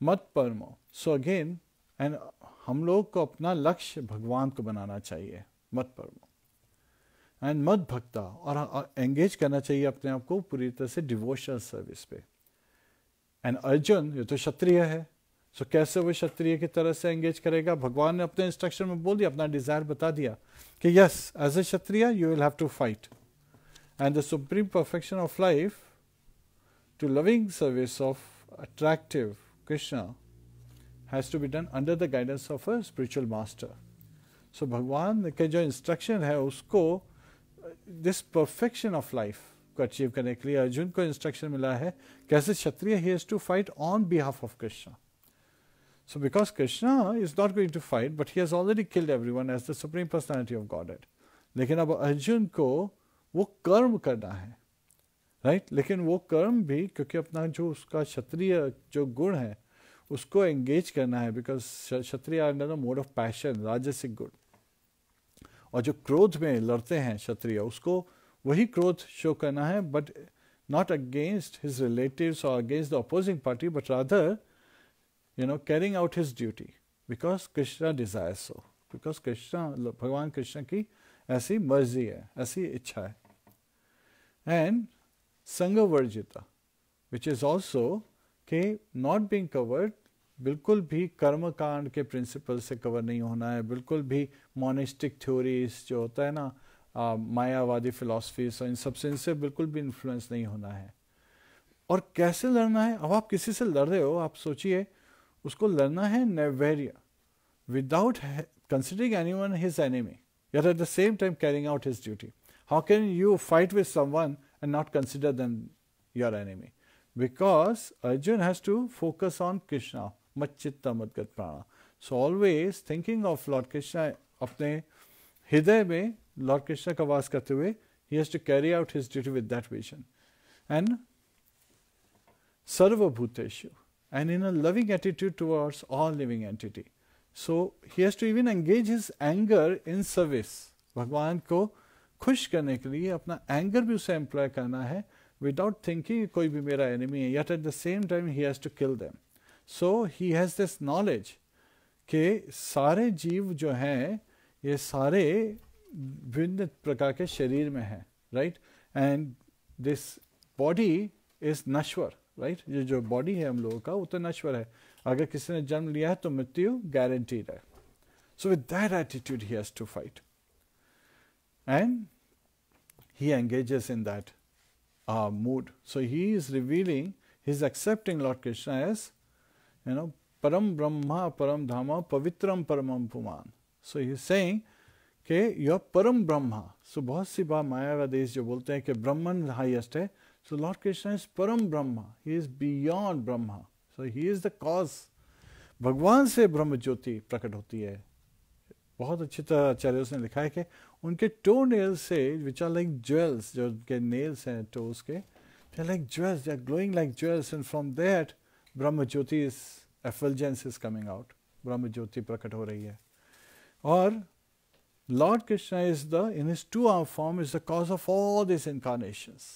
मत परमो, सो अगेन, एंड हम लोग को अपना लक्ष्य भगवान को बनाना चाहिए, मत परमो. एंड मत भक्ता, और एंगेज करना चाहिए अपने आप को पूरी तरह से डिवोशनल सर्विस पे. एंड अर्जुन ये तो क्षत्रिय है, सो कैसे वो क्षत्रिय की तरह से एंगेज करेगा? भगवान ने अपने इंस्ट्रक्शन में बोल दिया, अपना डिजायर बता दिया कि yes, as a kshatriya you will have to fight. And the supreme perfection of life to loving service of attractive Krishna has to be done under the guidance of a spiritual master. So भगवान के जो instruction है उसको, this perfection of life को achieve करने के लिए अर्जुन को इंस्ट्रक्शन मिला है कैसे क्षत्रिय he has to fight on behalf of Krishna. So because Krishna is not going to fight, but he has already killed everyone as the supreme personality of Godhead. लेकिन अब अर्जुन को वो कर्म करना है, राइट? लेकिन वो कर्म भी क्योंकि अपना जो उसका क्षत्रिय जो गुण है उसको एंगेज करना है, because kshatriya are under the mode of passion, rajasic guna. और जो क्रोध में लड़ते हैं क्षत्रिय, उसको वही क्रोध शो करना है, but not against his relatives और against the opposing party, but rather carrying out his duty, because Krishna desire so, because Krishna, भगवान कृष्ण की ऐसी मर्जी है, ऐसी इच्छा है. एंड संग वर्जिता, विच इज ऑल्सो के नॉट बीइंग कवर्ड, बिल्कुल भी कर्म कांड के प्रिंसिपल से कवर नहीं होना है, बिल्कुल भी मोनिस्टिक थ्योरीज जो होता है ना, मायावादी फिलॉसफीज, इन सबसे इनसे बिल्कुल भी इन्फ्लुएंस नहीं होना है. और कैसे लड़ना है? अब आप किसी से लड़ रहे हो, आप सोचिए उसको लड़ना है नैवेर्य, without considering anyone his enemy, yet at the same time carrying out his duty. How can you fight with someone and not consider them your enemy? Because Arjun has to focus on Krishna, Macchitta Madgat Prana. So always thinking of Lord Krishna, अपने हृदय में Lord Krishna का वास करते हुए, he has to carry out his duty with that vision. And Sarva Bhuteshu, and in a loving attitude towards all living entity. So he has to even engage his anger in service. भगवान को खुश करने के लिए अपना anger भी उसे employ करना है, without thinking कोई भी मेरा एनिमी है, yet at the same time he has to kill them. So he has this knowledge कि सारे जीव जो हैं ये सारे भिन्न प्रकार के शरीर में हैं, right, and this body is नश्वर, राइट, ये जो बॉडी है हम लोगों का वो तो नश्वर है, अगर किसी ने जन्म लिया है तो मृत्यु गारंटीड है. So with that attitude he has to fight and he engages in that mood. So he is revealing, he is accepting Lord Krishna as, Param Brahma, Param Dhamma, Pavitram Paramam Puman. So he is saying कि you are Param Brahma. So बहुत सी बार मायावादीस जो बोलते हैं कि ब्रह्मन highest है. So Lord Krishna is Param Brahma. He is beyond Brahma. So he is the cause. भगवान से ब्रह्म ज्योति प्रकट होती है. बहुत अच्छी तरह आचार्यों ने लिखा है कि उनके टो नेल्स से विच आर लाइक ज्वेल्स, जो उनके नेल्स हैं टोज के, they are like jewels, they are glowing like jewels, and from that Brahma jyoti is effulgence is coming out, Brahma jyoti प्रकट हो रही है. और Lord Krishna is the in his two arm form is the cause of all this incarnations.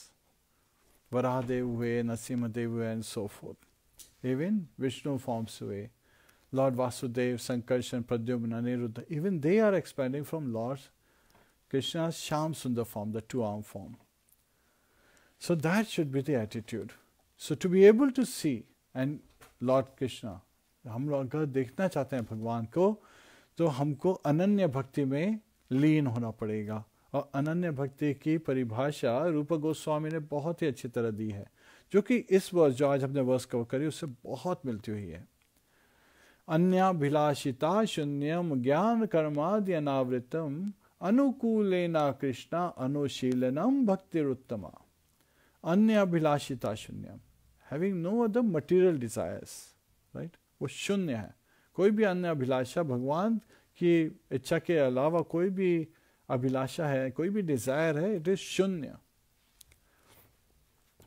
Varahadev हुए, नरसिम्हदेव हुए, and so forth. Even Vishnu forms हुए, Lord Vasudev, Sankarshan, Pradyumna, Aniruddha, even they are expanding from Lord Krishna's Shyam Sundar form, the two-arm form. So that should be the attitude. So to be able to see, and Lord Krishna, हम लोग अगर देखना चाहते हैं भगवान को, तो हमको अनन्य भक्ति में लीन होना पड़ेगा. और अनन्य भक्ति की परिभाषा रूप गोस्वामी ने बहुत ही अच्छी तरह दी है, जो कि इस वर्ष जो आज हमने वर्ष कवर करी उससे बहुत मिलती हुई है. अन्याभिलाषिता शून्यम ज्ञान कर्मादि अनावृतम अनुकूलेना कृष्णा अनुशीलनम भक्तिरुत्तमा. अन्याभिलाषिता शून्यम, having no other material desires, right, वो शून्य है. कोई भी अन्य अभिलाषा, भगवान की इच्छा के अलावा कोई भी अभिलाषा है, कोई भी डिजायर है, इट इज शून्य.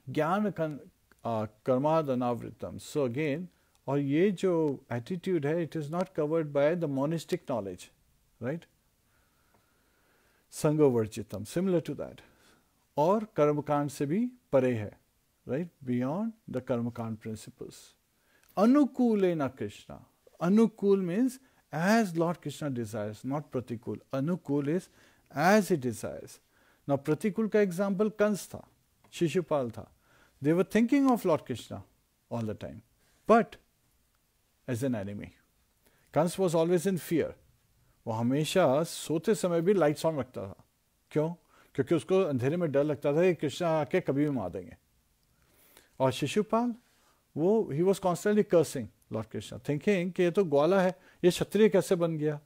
ज्ञान कर्माद अनावृतम. सो अगेन, और ये जो एटीट्यूड है, it is not covered by the monistic knowledge, right, संगोवर्जितम, सिमिलर टू दैट. और कर्मकांड से भी परे है, right, beyond the karmakanda principles. अनुकूलेना कृष्णा. अनुकूल means as Lord Krishna desires, not pratikul. Anukul is as he desires. Now pratikul का example कंस था, शिशुपाल था. They were thinking of Lord Krishna all the time, but as an enemy. Kans was always in fear. वो हमेशा सोते समय भी lights on रखता था. क्यों? क्योंकि उसको अंधेरे में डर लगता था कि कृष्णा आके कभी भी मार देंगे. और शिशुपाल, वो he was constantly cursing Lord Krishna, thinking कि ये तो ग्वाला है, ये क्षत्रिय कैसे बन गया,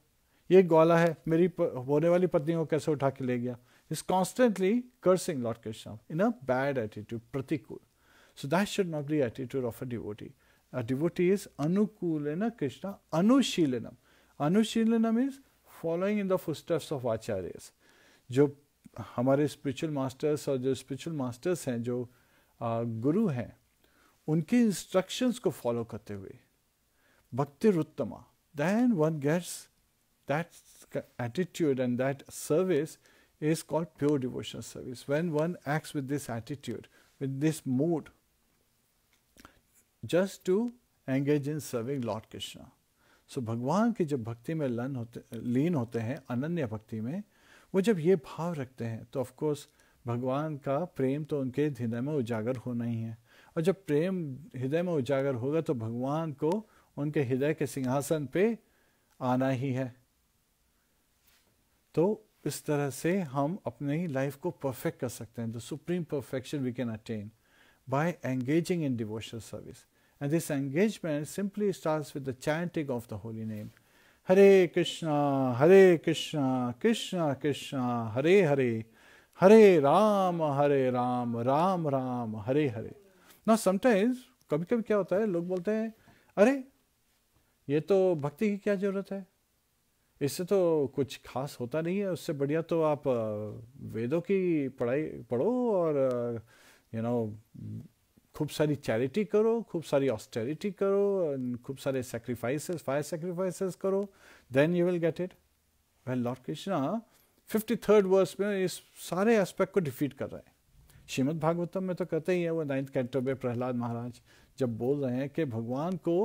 ये ग्वाला है, मेरी होने वाली पत्नी को कैसे उठा के ले गया. He's constantly cursing Lord Krishna in a bad attitude, pratikul. So that should not be the attitude of a devotee. A devotee is anukulena Krishna, anushilanam. Anushilanam is following in the footsteps of acharyas. जो हमारे spiritual masters और जो spiritual masters हैं, जो गुरु हैं, उनके instructions को follow करते हुए भक्तिरुत्तमा, then one gets that attitude, and that service is called pure devotional service. When one acts with this attitude, with this mood, just to engage in serving Lord Krishna. So भगवान की जब भक्ति में लीन होते हैं, अनन्य भक्ति में, वो जब ये भाव रखते हैं, तो ऑफ कोर्स भगवान का प्रेम तो उनके हृदय में उजागर होना ही है. और जब प्रेम हृदय में उजागर होगा तो भगवान को उनके हृदय के सिंहासन पे आना ही है. तो इस तरह से हम अपनी लाइफ को परफेक्ट कर सकते हैं. The supreme perfection we can attain by engaging in devotional service. And this engagement simply starts with the chanting of the holy name. Hare Krishna, Krishna Krishna, Hare Hare, Hare Ram, Ram Ram, Hare Hare. Now sometimes, कभी कभी क्या होता है, लोग बोलते हैं अरे ये तो भक्ति की क्या जरूरत है, इससे तो कुछ खास होता नहीं है, उससे बढ़िया तो आप वेदों की पढ़ाई पढ़ो और खूब सारी चैरिटी करो, खूब सारी ऑस्टेरिटी करो, खूब सारे सैक्रिफाइसेस, फायर सैक्रिफाइसेस करो, then you will get it. Well Lord Krishna 53rd verse में इस सारे एस्पेक्ट को डिफीट कर रहे हैं. श्रीमद् भागवतम में तो कहते ही है, वो 9th कैंटो में प्रहलाद महाराज जब बोल रहे हैं कि भगवान को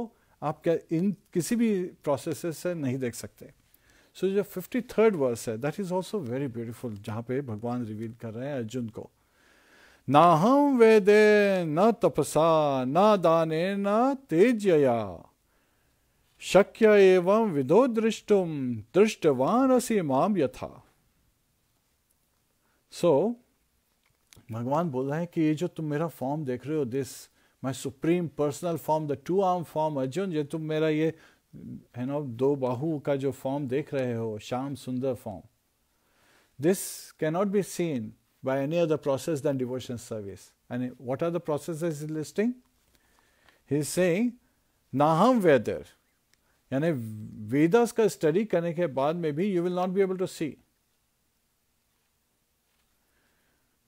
आप क्या इन किसी भी प्रोसेस से नहीं देख सकते. सो जो 53rd वर्स है that is also very beautiful, जहाँ पे भगवान रिवील कर रहे हैं अर्जुन को, ना हम वेदे न तपसा न दाने न तेजया शक्य एवं विदो दृष्टुम दृष्टवान असि माम यथा. सो भगवान बोल रहे हैं कि ये जो तुम मेरा फॉर्म देख रहे हो, this my supreme personal form, the 2 arm form Arjun, जो तुम मेरा ये है ना 2 बाहु का जो फॉर्म देख रहे हो, Shyam Sundar form, this cannot be seen by any other process than devotion service. And what are the processes he's listing? He's saying, Naham Vedar. यानी वेदास का स्टडी करने के बाद में भी you will not be able to see.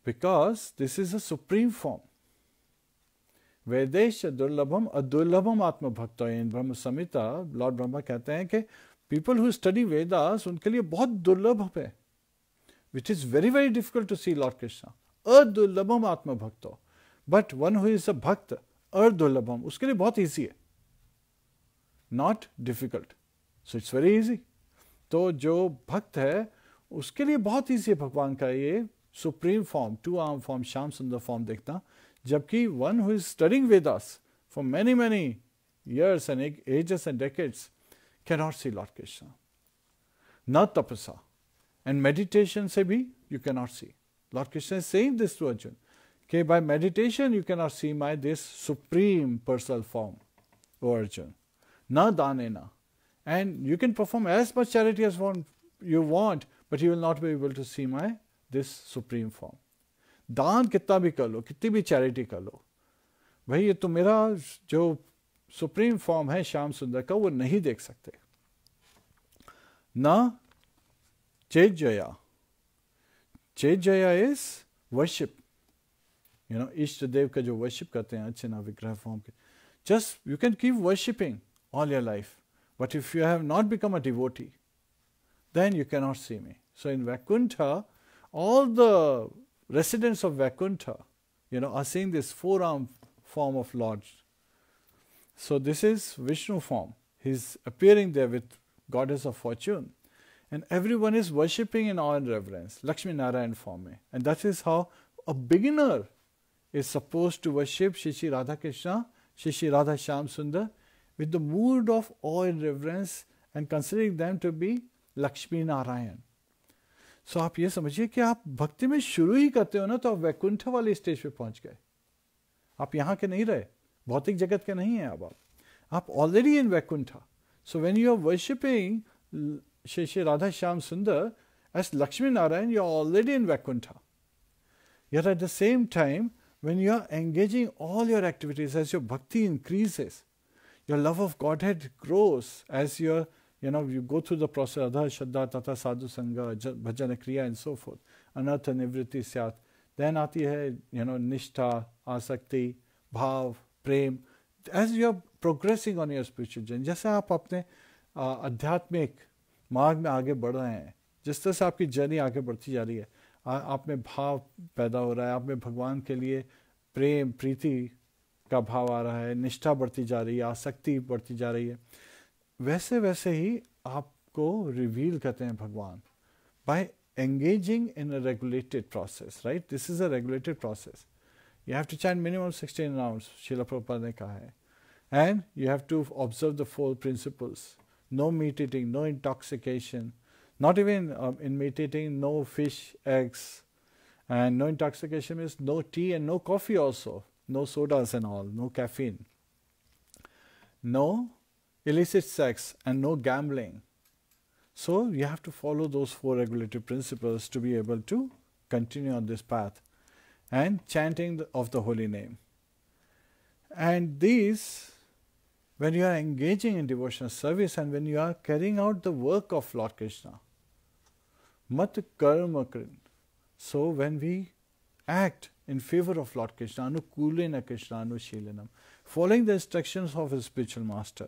Because this is a supreme form. वेदेश दुर्लभम अदुर्लभम आत्म भक्तो. इन ब्रह्म संहिता Lord Brahma कहते हैं कि people who study Vedas उनके लिए बहुत दुर्लभ है, which is very very difficult to see Lord Krishna. Adurlabham Atma Bhakto. But one who is a Bhakt, Adurlabham, उसके लिए बहुत easy है, not difficult. So it's very easy. तो जो भक्त है उसके लिए बहुत easy है भगवान का ये supreme form, 2 arm form, Shyam सुंदर form देखना. जबकि one who is studying Vedas for many years and ages and decades cannot see Lord Krishna. Na tapasa. And meditation se bhi you cannot see. Lord Krishna is saying this to Arjun. Okay, by meditation you cannot see my this supreme personal form, O Arjun. Na danena. And you can perform as much charity as you want, but you will not be able to see my this supreme form. दान कितना भी कर लो, कितनी भी charity कर लो, भाई ये तो मेरा जो सुप्रीम फॉर्म है श्याम सुंदर का, वो नहीं देख सकते. ना Chejaya. Chejaya is worship. Ishta Dev ka jo worship karte hain, अच्छे ना विग्रह form के. Just you can keep worshipping all your life, but if you have not become a devotee, then you cannot see me. So in Vaikuntha, all the residents of Vaikuntha, are seeing this 4-arm form of Lord. So this is Vishnu form. He's appearing there with goddess of fortune. And everyone is worshipping in awe and reverence, Lakshmi Narayan form mein. And that is how a beginner is supposed to worship Shri Radha Krishna, Shri Radha Shyam Sundar, with the mood of awe and reverence and considering them to be Lakshmi Narayan. So आप ये समझिए कि आप भक्ति में शुरू ही करते हो ना, तो आप वैकुंठ वाले स्टेज पे पहुंच गए. आप यहाँ के नहीं रहे, भौतिक जगत के नहीं हैं अब आप already in Vaikuntha. So when you are worshipping Shri Radha Shyam Sundar as Lakshmi Narayan, you are already in Vaikuntha. Yet at the same time, when you are engaging all your activities, as your bhakti increases, your love of Godhead grows as you go through the process, Adha, Shraddha, Tata, Sadhu, Sangha, Bhajana, Kriya and so forth, Anartha, Nivritti, Syat. Then aati hai, Nishtha, Asakti, Bhav, Prem. As you are progressing on your spiritual journey, जैसे आप अपने आध्यात्मिक मार्ग में आगे बढ़ रहे हैं, जिस तरह से आपकी जर्नी आगे बढ़ती जा रही है, आप में भाव पैदा हो रहा है, आप में भगवान के लिए प्रेम प्रीति का भाव आ रहा है, निष्ठा बढ़ती जा रही है, आसक्ति बढ़ती जा रही है, वैसे वैसे ही आपको रिवील करते हैं भगवान by engaging in a regulated process. Right, this is a regulated process. You have to chant minimum 16 rounds, Srila Prabhupada ने कहा है. And you have to observe the 4 principles. No meat eating, no intoxication, not even in meat eating, no fish, eggs, and no intoxication means no tea and no coffee also, no sodas and all, no caffeine, no illicit sex and no gambling, So you have to follow those 4 regulative principles to be able to continue on this path and chanting of the holy name. And these, when you are engaging in devotional service and when you are carrying out the work of Lord Krishna, mat karma krin. So when we act in favor of Lord Krishna, anukulena Krishna anushilanam, following the instructions of his spiritual master,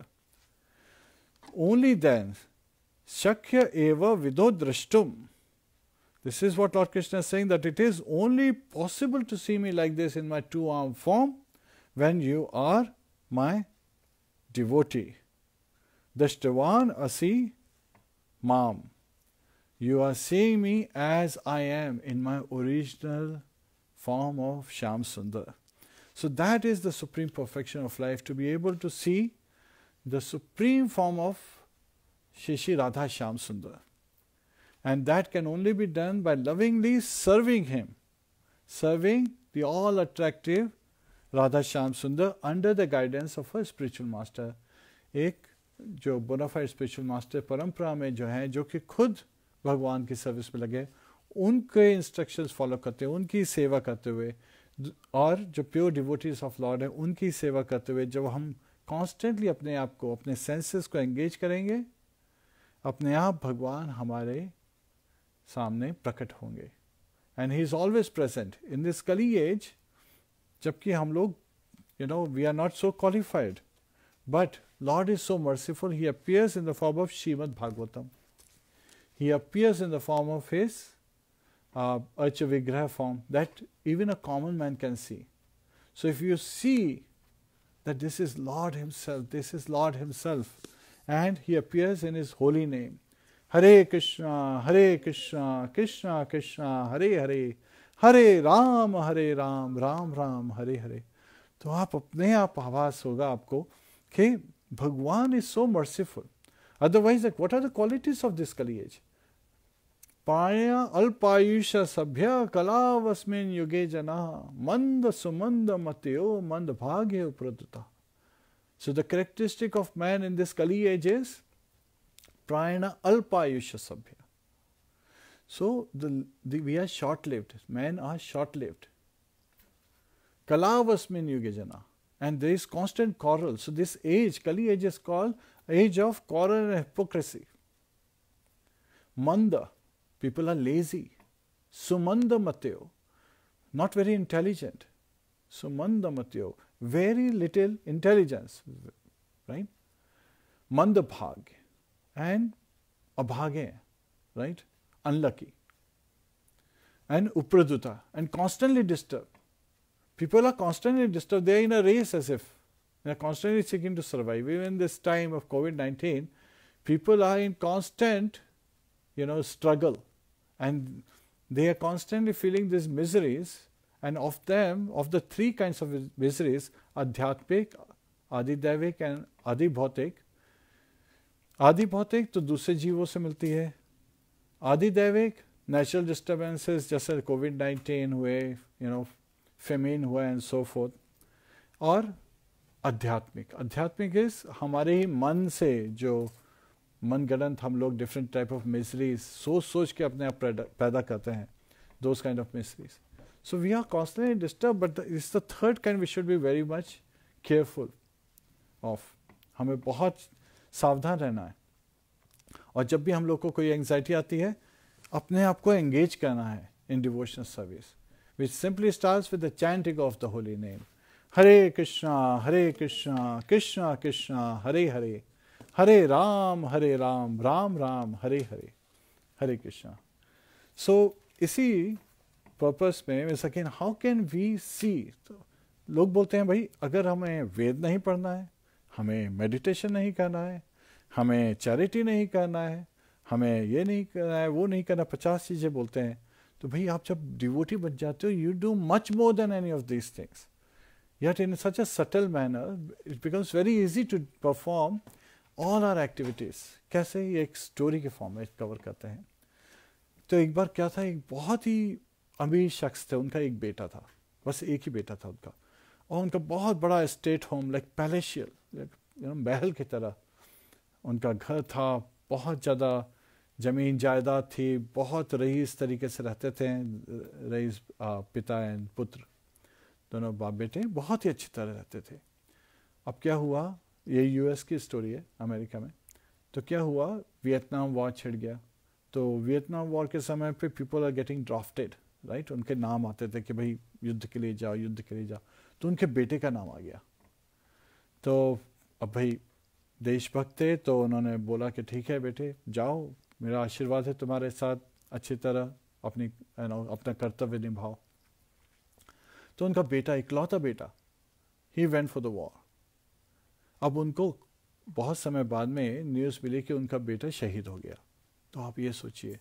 only then shakya eva vido drashtum. This is what Lord Krishna is saying, that it is only possible to see me like this in my 2-armed form when you are my devotee. Dashtavan asi mam. You are seeing me as I am in my original form of Shyam Sundar. So that is the supreme perfection of life, to be able to see the supreme form of Shri Radha Shyam Sundar. And that can only be done by lovingly serving him, serving the all-attractive Radha Shyam Sundar under the guidance of a spiritual master. एक जो bonafide spiritual master परंपरा में जो है, जो कि खुद भगवान की सर्विस में लगे, उनके इंस्ट्रक्शंस फॉलो करते हुए, उनकी सेवा करते हुए, और जो प्योर डिवोटीज ऑफ लॉर्ड है उनकी सेवा करते हुए, जब हम कॉन्स्टेंटली अपने आप को, अपने सेंसेस को एंगेज करेंगे, अपने आप भगवान हमारे सामने प्रकट होंगे. And he is always present in this Kali age. जबकि हम लोग we are not so qualified, but lord is so merciful. He appears in the form of Srimad Bhagavatam. He appears in the form of his Archa Vigraha form that even a common man can see. So if you see that this is Lord himself, this is Lord himself, and he appears in his holy name, Hare Krishna, Krishna Krishna, Hare Hare, Hare Ram, Ram Ram, Hare Hare. तो आप अपने आप आभास होगा आपको कि भगवान is so merciful. Otherwise, like, what are the qualities of this Kali age? पाया अल्पायुष सभ्य कलावस्मिन् युगे जना मंद सुमंद मतयो मंद भाग्य प्रदुता. So the characteristic of man in this Kali age is prayana alpayusha sabhya. So we are short-lived. Men are short-lived. Kalavasmin yuge jana. And there is constant quarrel. So this age, Kali age, is called age of quarrel and hypocrisy. Manda. People are lazy. Sumanda matyo. Not very intelligent. Sumanda matyo. Very little intelligence. Right? Manda bhag. And abhage. Right? Unlucky. And upraduta. And constantly disturbed. People are constantly disturbed. They are in a race as if. They are constantly seeking to survive. Even in this time of COVID-19, people are in constant, struggle. And they are constantly feeling these miseries. And of them, of the 3 kinds of miseries, Adhyatmik, Adidevik and Adibhautik. Adibhautik तो दूसरे जीवों से मिलती है. Adidevik, natural disturbances जैसे COVID-19 हुए, famine हुआ and so forth. और आध्यात्मिक इस हमारे ही मन से जो मनगढ़ंत हम लोग डिफरेंट टाइप ऑफ मिसरीज सोच के अपने आप पैदा करते हैं, those kind of miseries. So we are constantly disturb, but it's the third kind we should be very much careful of. हमें बहुत सावधान रहना है. और जब भी हम लोग को कोई एंग्जाइटी आती है, अपने आप को एंगेज करना है in devotional service, which simply starts with the chanting of the holy name. Hare Krishna Krishna Krishna Hare Hare, Hare Ram Ram Ram Hare Hare, Hare Krishna. So इसी पर्पस में second, how can we see. लोग बोलते हैं भाई अगर हमें वेद नहीं पढ़ना है, हमें मेडिटेशन नहीं करना है, हमें चैरिटी नहीं करना है, हमें ये नहीं करना है, वो नहीं करना, 50 चीज़ें बोलते हैं. तो भाई आप जब डिवोटी बन जाते हो, you do much more than any of these things. Yet in such a subtle manner, it becomes very easy to perform all our activities. कैसे ये एक स्टोरी के फॉर्म में कवर करते हैं. तो एक बार क्या था, एक बहुत ही अमीर शख्स थे, उनका एक बेटा था, बस एक ही बेटा था उनका, और उनका बहुत बड़ा स्टेट होम, लाइक पैलेशियल, महल की तरह उनका घर था. बहुत ज़्यादा ज़मीन जायदाद थी, बहुत रईस तरीके से रहते थे, रईस पिता एंड पुत्र दोनों बाप बेटे बहुत ही अच्छी तरह रहते थे। अब क्या हुआ, ये यूएस की स्टोरी है, अमेरिका में। तो क्या हुआ, वियतनाम वॉर छिड़ गया। तो वियतनाम वॉर के समय पे people are getting drafted, right, उनके नाम आते थे कि भाई युद्ध के लिए जाओ, युद्ध के लिए जाओ। तो उनके बेटे का नाम आ गया। तो अब भाई देशभक्त थे, तो उन्होंने बोला कि ठीक है बेटे जाओ, मेरा आशीर्वाद है तुम्हारे साथ, अच्छी तरह अपना कर्तव्य निभाओ। तो उनका बेटा, इकलौता बेटा, he went for the war. अब उनको बहुत समय बाद में न्यूज़ मिली कि उनका बेटा शहीद हो गया। तो आप ये सोचिए,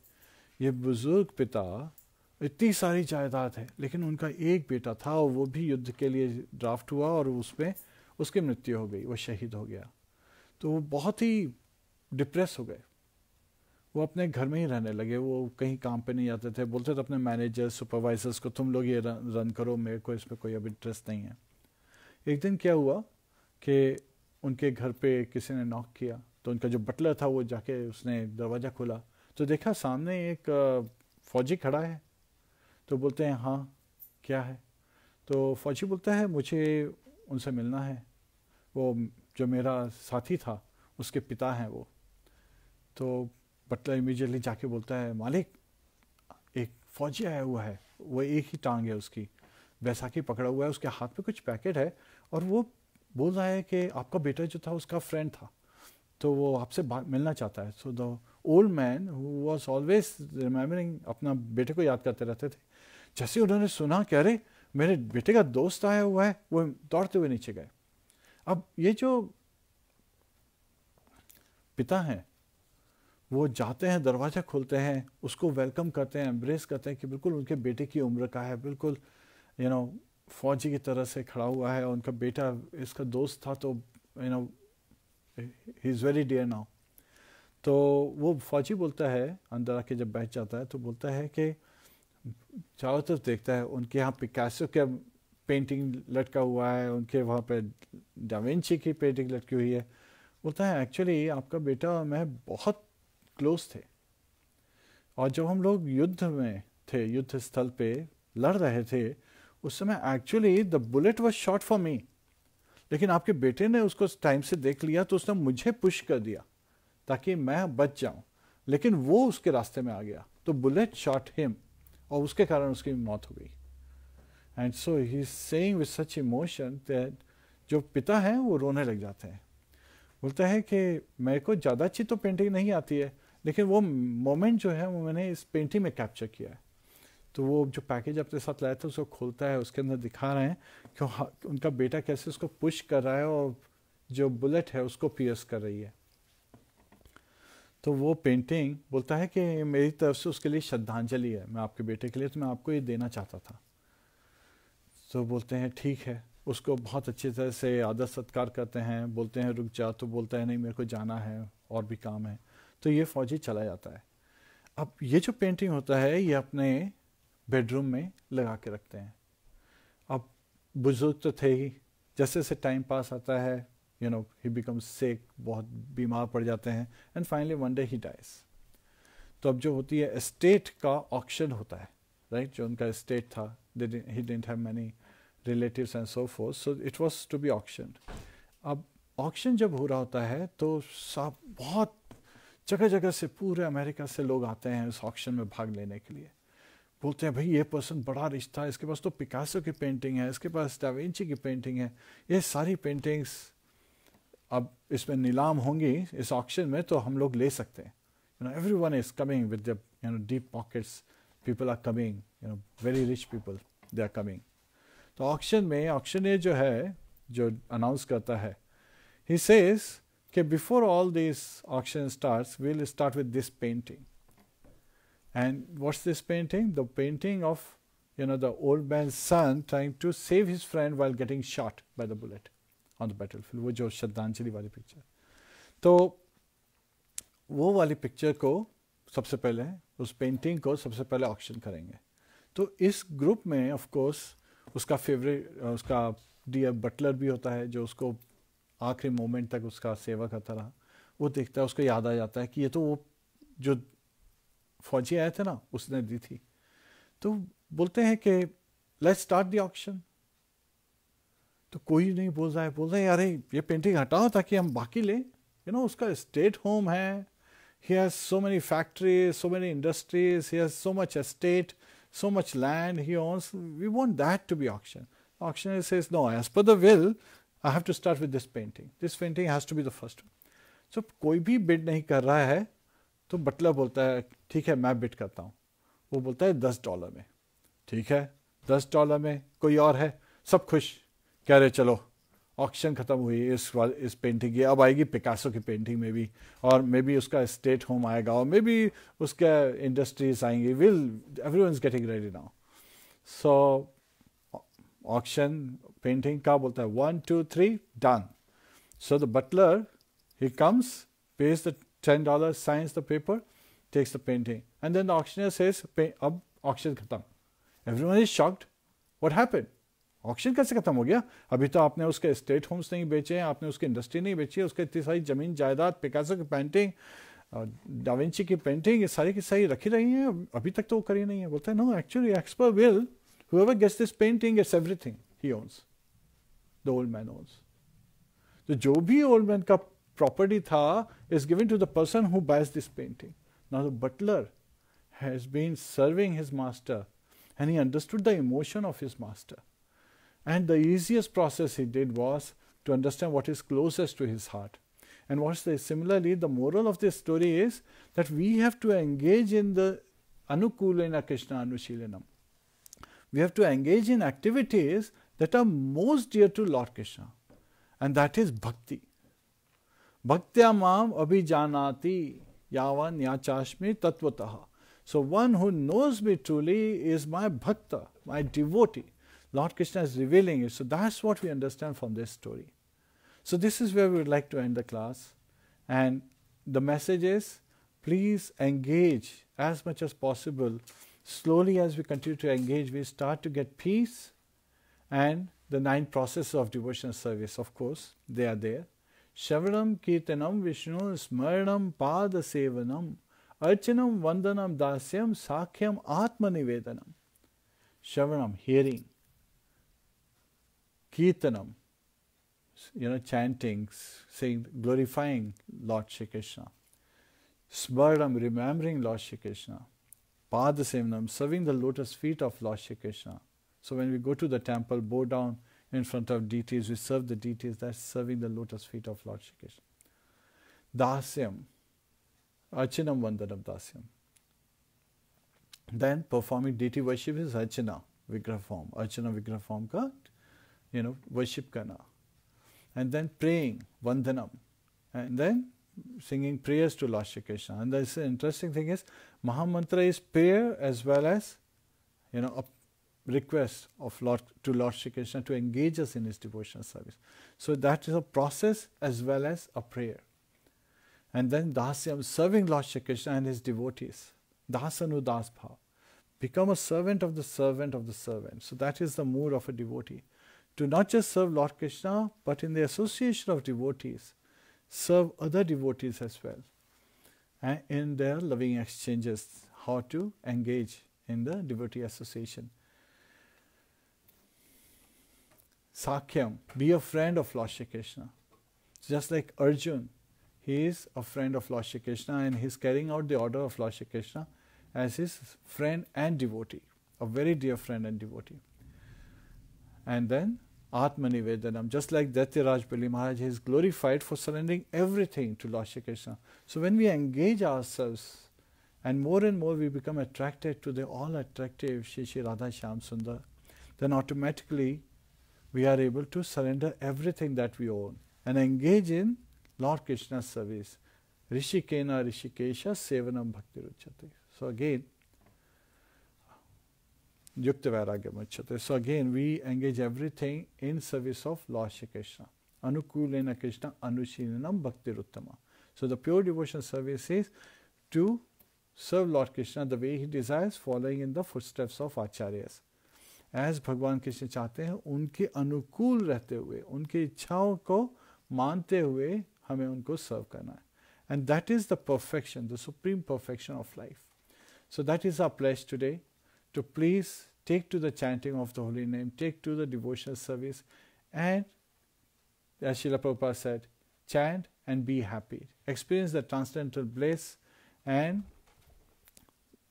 ये बुजुर्ग पिता, इतनी सारी जायदाद है, लेकिन उनका एक बेटा था और वो भी युद्ध के लिए ड्राफ्ट हुआ और उसमें उसकी मृत्यु हो गई, वो शहीद हो गया। तो वो बहुत ही डिप्रेस हो गए। वो अपने घर में ही रहने लगे, वो कहीं काम पे नहीं जाते थे, बोलते थे अपने मैनेजर सुपरवाइजर्स को, तुम लोग ये रन करो, मेरे को इसमें कोई अब इंटरेस्ट नहीं है। एक दिन क्या हुआ कि उनके घर पे किसी ने नॉक किया। तो उनका जो बटलर था वो जाके उसने दरवाज़ा खोला, तो देखा सामने एक फौजी खड़ा है। तो बोलते हैं हाँ क्या है। तो फौजी बोलता है मुझे उनसे मिलना है, वो जो मेरा साथी था उसके पिता हैं वो। तो बटलर इमीडिएटली जाके बोलता है मालिक, एक फौजी आया हुआ है, वो एक ही टांग है उसकी, बैसाखी पकड़ा हुआ है, उसके हाथ में कुछ पैकेट है और वो बोल रहा है कि आपका बेटा जो था उसका फ्रेंड था, तो वो आपसे मिलना चाहता है। So the old man who was always remembering, अपना बेटे को याद करते रहते थे, जैसे उन्होंने सुना कि अरे मेरे बेटे का दोस्त आया हुआ है, वो दौड़ते हुए नीचे गए। अब ये जो पिता हैं वो जाते हैं, दरवाज़ा खोलते हैं, उसको वेलकम करते हैं, एम्ब्रेस करते हैं कि बिल्कुल उनके बेटे की उम्र का है, बिल्कुल फौजी की तरह से खड़ा हुआ है, उनका बेटा इसका दोस्त था, तो he is very dear now. तो वो फौजी बोलता है, अंदर आके जब बैठ जाता है तो बोलता है कि चारों तरफ देखता है, उनके यहाँ पिकासो का पेंटिंग लटका हुआ है, उनके वहाँ पे डा विंची की पेंटिंग लटकी हुई है। बोलता है एक्चुअली आपका बेटा और मैं बहुत क्लोज थे, और जब हम लोग युद्ध में थे, युद्ध स्थल पे लड़ रहे थे, उस समय actually the bullet was shot for me, लेकिन आपके बेटे ने उसको टाइम से देख लिया तो उसने मुझे पुश कर दिया ताकि मैं बच जाऊं, लेकिन वो उसके रास्ते में आ गया, तो बुलेट शॉट हिम, और उसके कारण उसकी मौत हो गई। And so he is saying with such emotion that जो पिता हैं वो रोने लग जाते हैं। बोलता है कि मेरे को ज़्यादा अच्छी तो पेंटिंग नहीं आती है, लेकिन वो मोमेंट जो है वो मैंने इस पेंटिंग में कैप्चर किया है। तो वो जो पैकेज अपने साथ लाया था उसको खोलता है, उसके अंदर दिखा रहे हैं कि उनका बेटा कैसे उसको पुश कर रहा है और जो बुलेट है उसको पियर्स कर रही है। तो वो पेंटिंग बोलता है कि मेरी तरफ से उसके लिए श्रद्धांजलि है, मैं आपके बेटे के लिए, तो मैं आपको ये देना चाहता था। तो बोलते हैं ठीक है, उसको बहुत अच्छी तरह से आदर सत्कार करते हैं, बोलते हैं रुक जा, तो बोलता है नहीं मेरे को जाना है और भी काम है। तो ये फौजी चला जाता है। अब ये जो पेंटिंग होता है ये अपने बेडरूम में लगा के रखते हैं। अब बुजुर्ग तो थे ही, जैसे जैसे टाइम पास आता है ही बिकम्स सिक, बहुत बीमार पड़ जाते हैं, and finally one day he dies. तो अब जो होती है एस्टेट का ऑक्शन होता है, राइट, जो उनका एस्टेट था, he didn't have many relatives and so forth, so it was to be auctioned. अब ऑक्शन जब हो रहा होता है तो सब बहुत जगह जगह से, पूरे अमेरिका से लोग आते हैं उस ऑक्शन में भाग लेने के लिए। बोलते हैं भाई ये पर्सन बड़ा रिश्ता है, इसके पास तो पिकासो की पेंटिंग है, इसके पास डा विंची की पेंटिंग है, ये सारी पेंटिंग्स अब इसमें नीलाम होंगी इस ऑक्शन में, तो हम लोग ले सकते हैं। everyone is coming with their deep pockets, people are coming, very rich people, they are coming. तो ऑक्शन में ऑक्शनियर जो है, जो अनाउंस करता है, ही सेज कि before all this auction starts we will start with this painting. And what's this painting? The painting of the old man son trying to save his friend while getting shot by the bullet on the battlefield, वो जो श्रद्धांजलि वाली picture. तो वो वाली picture को सबसे पहले, उस पेंटिंग को सबसे पहले ऑक्शन करेंगे। तो इस ग्रुप में ऑफ कोर्स उसका फेवरेट, उसका डियर बटलर भी होता है, जो उसको आखिरी मोमेंट तक उसका सेवा करता रहा। वो देखता है, उसको याद आ जाता है कि ये तो वो जो फौजी आए थे ना, उसने दी थी। तो बोलते हैं कि लेट्स स्टार्ट द ऑक्शन। तो कोई नहीं बोल रहा है, बोल रहे हैं अरे ये पेंटिंग हटाओ ताकि हम बाकी लें। उसका स्टेट होम है, he has so many factories, so many industries, he has so much estate, so much land he owns. We want that to be auctioned. The auctioneer says, no, as per the will, I have to start with this painting. This painting has to be the first one. So कोई भी bid नहीं कर रहा है, तो Buttler बोलता है ठीक है मैं बिड करता हूँ। वो बोलता है $10 में। ठीक है, $10 में। कोई और है? सब खुश, कह रहे चलो ऑक्शन खत्म हुई इस पेंटिंग की। अब आएगी पिकासो की पेंटिंग में भी, और मे बी उसका स्टेट होम आएगा, और मे बी उसका इंडस्ट्रीज आएंगी। Everyone is getting ready now. So auction painting का बोलता है 1 2 3 done. So the butler he comes, pays the $10, signs the paper, takes the painting, and then the auctioneer says अब auction खत्म। Everyone is shocked, what happened? Auction कैसे खत्म हो गया? अभी तो आपने उसके स्टेट होम्स नहीं बेचे हैं, आपने उसकी इंडस्ट्री नहीं बेची है, उसके इतनी सारी जमीन जायदाद, पिकासो की पेंटिंग, डाविंची की पेंटिंग, ये सारी की सारी रखी रही हैं, अभी तक तो वो करी नहीं है। बोलता है no, actually as per will whoever gets this painting gets everything he owns, the old man owns. तो जो भी ओल्ड मैन का प्रॉपर्टी था is given to the person who buys this painting. Now the butler has been serving his master and he understood the emotion of his master. And the easiest process he did was to understand what is closest to his heart. And similarly, the moral of this story is that we have to engage in the anukulena Krishna anushīlanam. We have to engage in activities that are most dear to Lord Krishna. And that is bhakti. Bhaktya mam abhijanati yavan yachashmi tattvataha. So one who knows me truly is my bhakta, my devotee. Lord Krishna is revealing it. So that's what we understand from this story. So this is where we would like to end the class. And the message is, please engage as much as possible. Slowly as we continue to engage, we start to get peace, and the 9 processes of devotional service, of course, they are there. Shravanam, Kirtanam, Vishnu, Smaranam, Pada Sevanam, Archanam, Vandanam, Dasyam, Sakhyam, Atma Nivedanam. Shravanam, hearing. Kirtanam, chanting, saying, glorifying Lord Shri Krishna. Smaranam, remembering Lord Shri Krishna. Padasevanam, serving the lotus feet of Lord Shri Krishna. So when we go to the temple, bow down in front of deities, we serve the deities, that's serving the lotus feet of Lord Shri Krishna. Dasyam, Archanam Vandanam Dasyam. Then performing deity worship is Archana, Vigraha form. Archana Vigraha form ka, worship karna. And then praying, Vandanam. And then singing prayers to Lord Shri Krishna. And the interesting thing is, Mahamantra is prayer as well as, a request of to Lord Shri Krishna to engage us in his devotional service. So that is a process as well as a prayer. And then Dasyam, serving Lord Shri Krishna and his devotees. Dasanu Das Bhav. Become a servant of the servant of the servant. So that is the mood of a devotee. To not just serve Lord Krishna, but in the association of devotees, serve other devotees as well. And in their loving exchanges, how to engage in the devotee association. Sakhyam, be a friend of Lord Shri Krishna. Just like Arjun, he is a friend of Lord Shri Krishna, and he is carrying out the order of Lord Shri Krishna as his friend and devotee, a very dear friend and devotee. And then Atma Nivedanam, just like Daityaraj Bali Maharaj, he is glorified for surrendering everything to Lord Shri Krishna. So when we engage ourselves, and more we become attracted to the all-attractive Shri Shri Radha Shyam Sundar, then automatically we are able to surrender everything that we own and engage in Lord Krishna's service. Rishikena Rishikesha Sevanam Bhakti Ruchate. So again, Yukta Vairagya Muchyate. So again, we engage everything in service of Lord Shri Krishna. Anukulena Krishna Anushīlanam Bhakti Ruttama. So the pure devotion service is to serve Lord Krishna the way he desires, following in the footsteps of Acharyas. As भगवान कृष्ण चाहते हैं, उनके अनुकूल रहते हुए, उनकी इच्छाओं को मानते हुए हमें उनको सर्व करना है. And that is the perfection, the supreme perfection of life. So that is our pledge today, to please take to the chanting of the holy name, take to the devotional service, and as Srila Prabhupada said, chant and be happy. Experience the transcendental bliss, and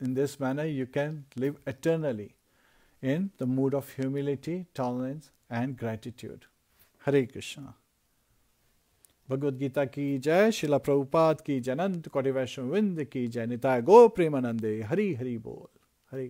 in this manner you can live eternally in the mood of humility, tolerance and gratitude. Hare Krishna. Bhagavad Gita ki jai, Srila Prabhupada ki jai, Anant Koti Vaishnava Vrinda ki jai, Nitai Go Premanande, Hari Hari Bol. Hare